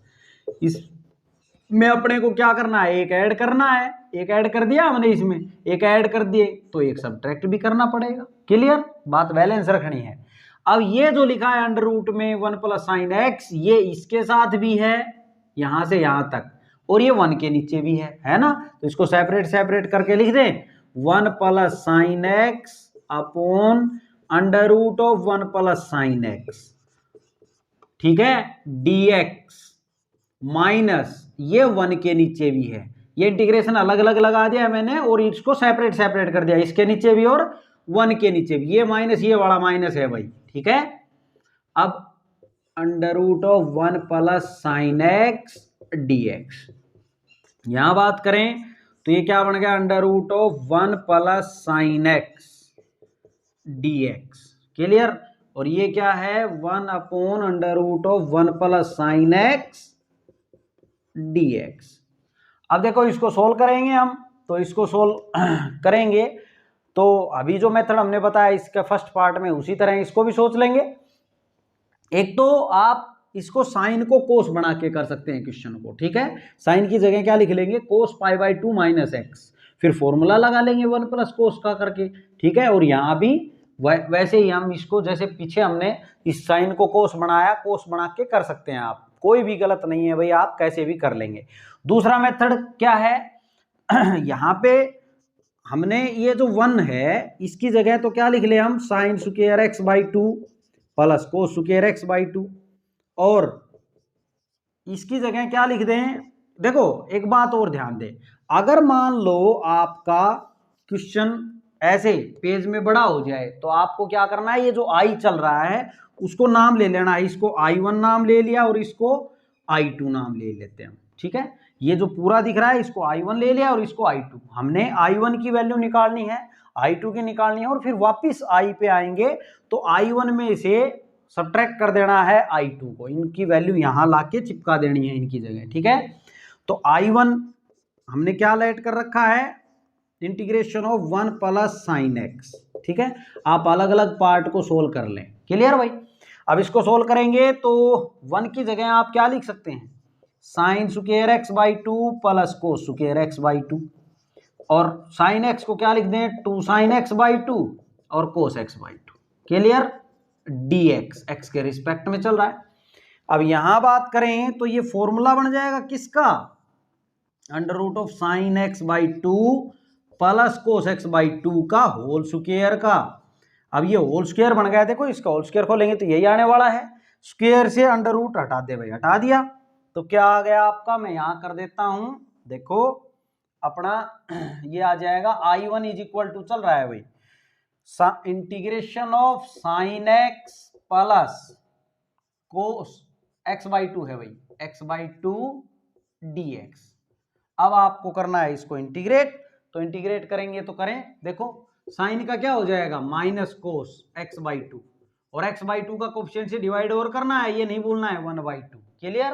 इसमें अपने को क्या करना है, एक ऐड करना है। एक ऐड कर दिया हमने, इसमें एक ऐड कर दिए तो एक सब्ट्रैक्ट भी करना पड़ेगा। क्लियर, बात बैलेंस रखनी है। अब ये जो लिखा है अंडर रूट में 1 प्लस साइन एक्स, ये इसके साथ भी है यहां से यहां तक, और ये 1 के नीचे भी है ना। तो इसको सेपरेट सेपरेट करके लिख दें 1 plus sine x upon under root of 1 plus sine x, ठीक है, dx माइनस ये 1 के नीचे भी है। ये इंटीग्रेशन अलग अलग लगा दिया मैंने और इसको सेपरेट सेपरेट कर दिया, इसके नीचे भी और 1 के नीचे भी। ये माइनस ये वाला माइनस है भाई, ठीक है। अब under root of 1 plus sine x dx, यहां बात करें तो ये क्या बन गया under root of 1 plus sine x dx। Clear, और ये क्या है 1 upon under root of 1 plus sine x dx। अब देखो इसको सोल्व करेंगे हम, तो इसको सोल्व करेंगे तो अभी जो मेथड हमने बताया इसका फर्स्ट पार्ट में, उसी तरह इसको भी सोच लेंगे। एक तो आप इसको साइन को कोस बना के कर सकते हैं क्वेश्चन को, ठीक है। साइन की जगह क्या लिख लेंगे, कोस पाई बाई 2 माइनस एक्स, फिर फॉर्मूला लगा लेंगे 1 प्लस कोस का करके, ठीक है। और यहाँ भी वैसे ही हम इसको, जैसे पीछे हमने इस साइन को कोस बनाया, कोस बना के कर सकते हैं आप, कोई भी गलत नहीं है भाई, आप कैसे भी कर लेंगे। दूसरा मेथड क्या है, यहाँ पे हमने ये जो 1 है इसकी जगह तो क्या लिख ले हम sine square x by 2 plus cos square x by 2, और इसकी जगह क्या लिख दें। देखो एक बात और ध्यान दें, अगर मान लो आपका क्वेश्चन ऐसे पेज में बड़ा हो जाए तो आपको क्या करना है, ये जो आई चल रहा है उसको नाम ले लेना है। इसको I1 नाम ले लिया और इसको I2 नाम ले लेते हैं, ठीक है। ये जो पूरा दिख रहा है इसको I1 ले लिया और इसको I2। हमने I1 की वैल्यू निकालनी है, I2 की निकालनी है, और फिर वापस I पे आएंगे तो I1 में से सब्ट्रैक्ट कर देना है I2 को, इनकी वैल्यू यहां लाके चिपका देनी है इनकी जगह, ठीक है। तो I1 हमने क्या लेट कर रखा है, integration of 1 plus sine x, ठीक है। आप अलग अलग पार्ट को सोल्व कर लें। क्लियर भाई, अब इसको सोल्व करेंगे तो 1 की जगह आप क्या लिख सकते हैं, sine square x by 2 plus cos square x by 2, और साइन एक्स को क्या लिख दें 2 साइन एक्स बाई 2 और cos x by 2। Clear, dx x के रिस्पेक्ट में चल रहा है। अब यहां बात करें तो ये फॉर्मूला बन जाएगा किसका, under root of sine x by 2 plus cos x by 2 का होल स्क्वायर का। अब ये होल स्क्वायर बन गया, देखो इसका होल स्क्वायर खोलेंगे तो यही आने वाला है। स्क्वायर से अंडर रूट हटा दे भाई, हटा दिया तो क्या आ गया आपका, मैं यहां कर देता हूं, देखो अपना ये आ जाएगा I1 इज इक्वल टू चल रहा है भाई integration of sine x plus cos x by 2 है भाई, एक्स बाई 2 dx। अब आपको करना है इसको इंटीग्रेट, तो इंटीग्रेट करेंगे तो करें, देखो साइन का क्या हो जाएगा माइनस कोस एक्स बाई 2, और एक्स बाई 2 का कोफिशिएंट से डिवाइड और करना है, ये नहीं भूलना है 1 बाई 2। क्लियर,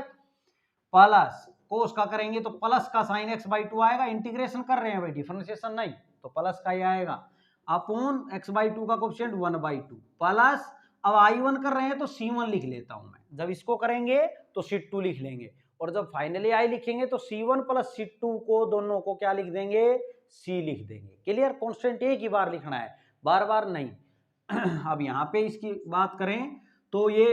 प्लस कोस का करेंगे तो प्लस का साइन एक्स बाई 2 आएगा, इंटीग्रेशन कर रहे हैं भाई डिफरेंशिएशन नहीं, तो प्लस का ही आएगा, अपॉन एक्स बाई 2 का कोफिशिएंट 1 बाई 2 प्लस, अब I1 कर रहे हैं तो C1 लिख लेता हूं मैं, जब इसको करेंगे तो C2 लिख लेंगे, और जब फाइनली I लिखेंगे तो C1 प्लस C2 को दोनों को क्या लिख देंगे, C लिख देंगे। क्लियर, कॉन्स्टेंट एक ही बार लिखना है, बार बार नहीं। अब यहाँ पे इसकी बात करें तो ये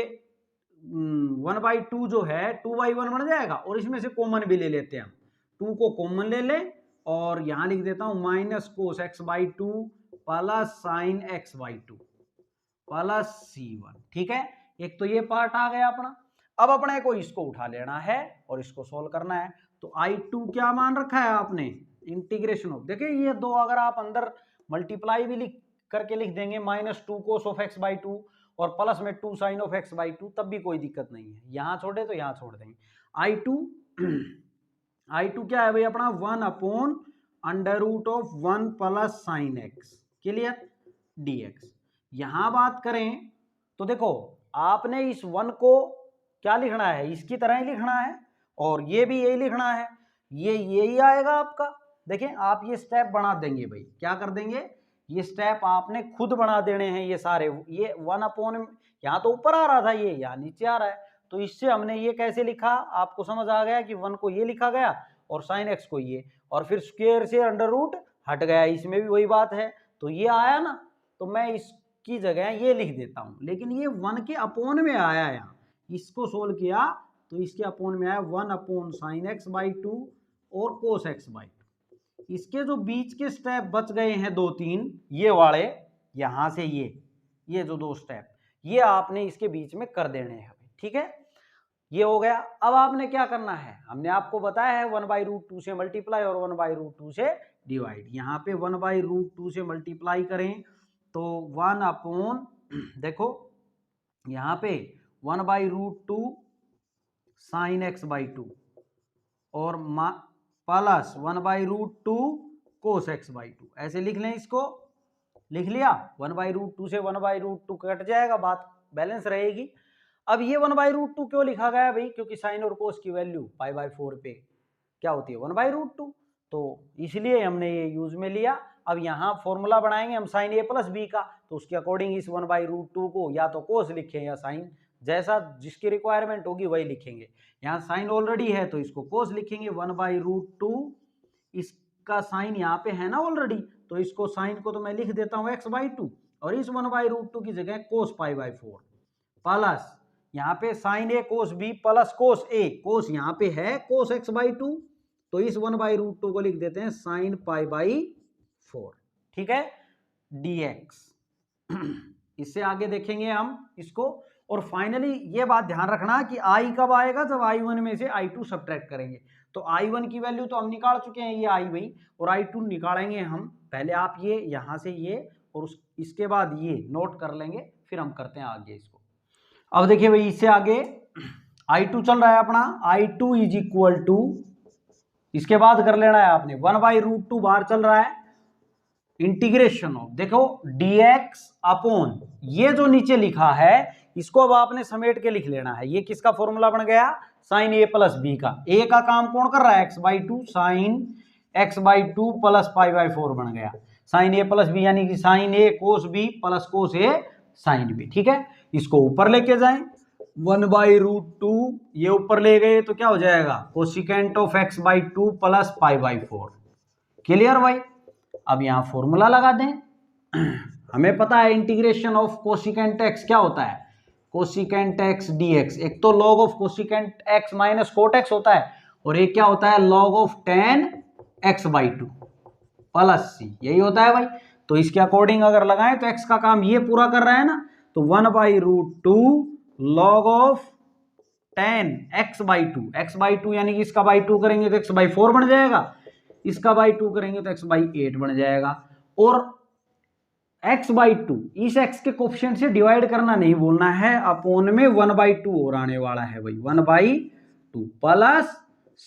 1 बाई 2 जो है 2 बाई 1 बन जाएगा, और इसमें से कॉमन भी ले लेते हैं हम, 2 को कॉमन ले लें, और यहाँ लिख देता हूं minus cos x by 2 plus sine x by 2 plus C1, ठीक है। एक तो ये पार्ट आ गया अपना। अब अपने को इसको उठा लेना है और इसको सोल्व करना है, तो I2 क्या मान रखा है आपने, इंटीग्रेशन ऑफ, देखिए ये दो अगर आप अंदर मल्टीप्लाई भी करके लिख देंगे minus 2 cos of X by 2 और प्लस में 2 साइन ऑफ एक्स बाई 2, तब भी कोई दिक्कत नहीं है, यहां छोड़े तो यहां छोड़ देंगे। I2 क्या है भाई अपना 1 upon under root of 1 plus sine x. Clear, dx। यहां बात करें तो देखो आपने इस 1 को क्या लिखना है, इसकी तरह ही लिखना है, और ये भी यही लिखना है, ये यही आएगा आपका। देखें आप ये स्टेप बना देंगे भाई, क्या कर देंगे, ये स्टेप आपने खुद बना देने हैं ये सारे। ये 1/, यहाँ तो ऊपर आ रहा था, ये यहाँ नीचे आ रहा है, तो इससे हमने ये कैसे लिखा, आपको समझ आ गया कि 1 को ये लिखा गया और साइन एक्स को ये, और फिर स्क्वायर से अंडर रूट हट गया, इसमें भी वही बात है, तो ये आया ना, तो मैं इसकी जगह ये लिख देता हूँ, लेकिन ये 1 के अपोन में आया, यहाँ इसको सोल्व किया तो इसके अपोन में आया 1/sin x/2 और cos x/2। इसके जो बीच के स्टेप बच गए हैं 2-3 ये वाले, यहां से ये जो 2 स्टेप ये आपने इसके बीच में कर देने हैं, ठीक है, ये हो गया। अब आपने क्या करना है, हमने आपको बताया है 1/√2 से मल्टीप्लाई और 1/√2 से डिवाइड। यहाँ पे 1/√2 से मल्टीप्लाई करें तो 1 देखो यहाँ पे 1/√2 sin x/2 और प्लस 1/√2 cos x/2, ऐसे लिख लें, इसको लिख लिया, 1/√2 से 1/√2 कट जाएगा, बात बैलेंस रहेगी। अब ये 1/√2 क्यों लिखा गया भाई, क्योंकि साइन और कोस की वैल्यू π/4 पे क्या होती है 1/√2, तो इसलिए हमने ये यूज में लिया। अब यहाँ फॉर्मूला बनाएंगे हम साइन a प्लस b का, तो उसके अकॉर्डिंग इस 1/√2 को या तो कोस लिखें या साइन, जैसा जिसकी रिक्वायरमेंट होगी वही लिखेंगे। यहाँ साइन ऑलरेडी है तो इसको कोस लिखेंगे 1/√2, इसका साइन यहाँ पे है ना ऑलरेडी, तो इसको साइन को तो मैं लिख देता हूँ x/2 और इस 1/√2 की जगह कोस π/4 प्लस यहाँ पे sine a cos b plus cos a, cos यहाँ पे है कोस x/2, तो इस 1/√2 को लिख देते हैं साइन π/4, ठीक है, dx। इससे आगे देखेंगे हम इसको, और फाइनली ये बात ध्यान रखना कि i कब आएगा, जब i1 में से i2 सब्ट्रैक्ट करेंगे। तो i1 की वैल्यू तो हम निकाल चुके हैं, ये i भाई, और i2 निकालेंगे हम, पहले आप ये यहाँ से ये और इसके बाद ये नोट कर लेंगे, फिर हम करते हैं आगे इसको। अब देखिए भाई इससे आगे i2 चल रहा है अपना, i2 इज इक्वल टू, इसके बाद कर लेना है आपने 1/√2 बार चल रहा है, इंटीग्रेशन ऑफ, देखो dx अपॉन ये जो नीचे लिखा है इसको अब आपने समेट के लिख लेना है। ये किसका फॉर्मूला बन गया, साइन a प्लस b का, a का काम कौन कर रहा है x/2, साइन x/2 प्लस π/4 बन गया, साइन a प्लस b यानी कि sine a cos b plus cos a sine b, ठीक है। इसको ऊपर लेके जाएं 1/√2, ये ऊपर ले गए तो क्या हो जाएगा cosecant of x/2 plus π/4, clear भाई। अब यहाँ फॉर्मूला लगा दें, हमें पता है इंटीग्रेशन ऑफ कोसिकेंट x क्या होता है, कोसिकेंट x dx, एक तो log of cosecant x minus cot x होता है, और एक क्या होता है log of tan x/2 plus c, यही होता है भाई। तो इसके अकॉर्डिंग अगर लगाएं तो x का काम ये पूरा कर रहा है ना, तो 1/√2 लॉग ऑफ tan x/2 यानी कि इसका बाई 2 करेंगे तो x/4 बन जाएगा, इसका बाई 2 करेंगे तो x/8 बन जाएगा, और x/2 इस x के कोफिशिएंट से डिवाइड करना नहीं बोलना है, अपोन में 1/2 और आने वाला है भाई, 1/2 प्लस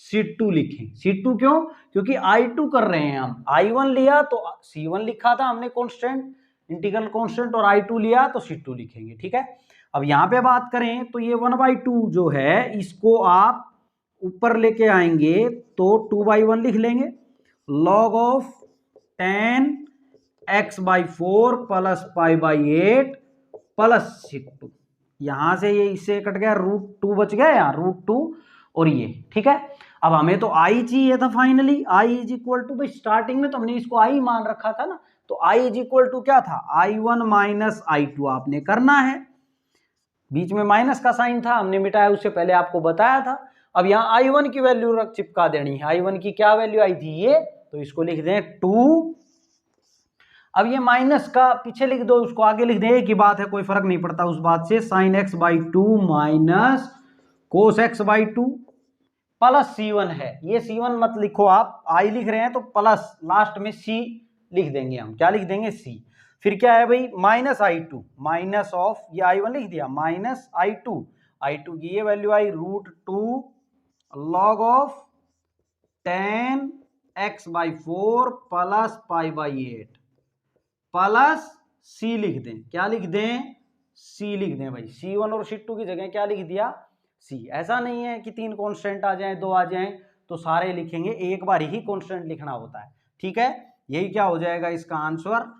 c2 लिखें, c2 क्यों, क्योंकि i2 कर रहे हैं हम, i1 लिया तो c1 लिखा था हमने कांस्टेंट, इंटीग्रल कांस्टेंट, और i2 लिया तो c2 लिखेंगे, ठीक है। अब यहाँ पे बात करें तो ये 1/2 जो है इसको आप ऊपर लेके आएंगे तो 2/1 लिख लेंगे, log of tan x/4 plus π/8 plus c2, यहां से ये इससे कट गया, √2 बच गया यहाँ, √2 और ये, ठीक है। अब हमें तो i चाहिए था finally, i is equal to, भाई स्टार्टिंग में तो हमने इसको i मान रखा था ना, तो i इज इक्वल टू क्या था, i1 माइनस i2 आपने करना है, बीच में माइनस का साइन था हमने मिटाया, उससे पहले आपको बताया था। अब यहाँ i1 की वैल्यू रख चिपका देनी है, i1 की क्या वैल्यू आई थी ये, तो इसको लिख दें 2, अब ये माइनस का पीछे लिख दो, उसको आगे लिख दें, एक ही बात है, कोई फर्क नहीं पड़ता उस बात से, sign x/2 minus cos x/2 plus c1 है, ये c1 मत लिखो आप, i लिख रहे हैं तो प्लस लास्ट में c लिख देंगे हम, क्या लिख देंगे c, फिर क्या है भाई माइनस i2, माइनस ऑफ ये i1 लिख दिया, माइनस i2 की ये value I √2 log of tan x/4 plus π/8 plus C लिख दें। क्या लिख दें? सी लिख दें भाई। C1 और C2 की जगह क्या लिख दिया? सी। ऐसा नहीं है कि 3 कांस्टेंट आ जाएं, 2 आ जाएं तो सारे लिखेंगे, एक बार ही कांस्टेंट लिखना होता है। ठीक है, यही क्या हो जाएगा इसका आंसर।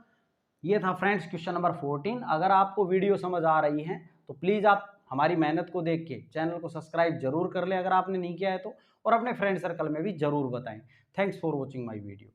ये था फ्रेंड्स क्वेश्चन नंबर 14। अगर आपको वीडियो समझ आ रही है तो प्लीज़ आप हमारी मेहनत को देख के चैनल को सब्सक्राइब जरूर कर लें अगर आपने नहीं किया है तो, और अपने फ्रेंड सर्कल में भी जरूर बताएं। Thanks for watching my video.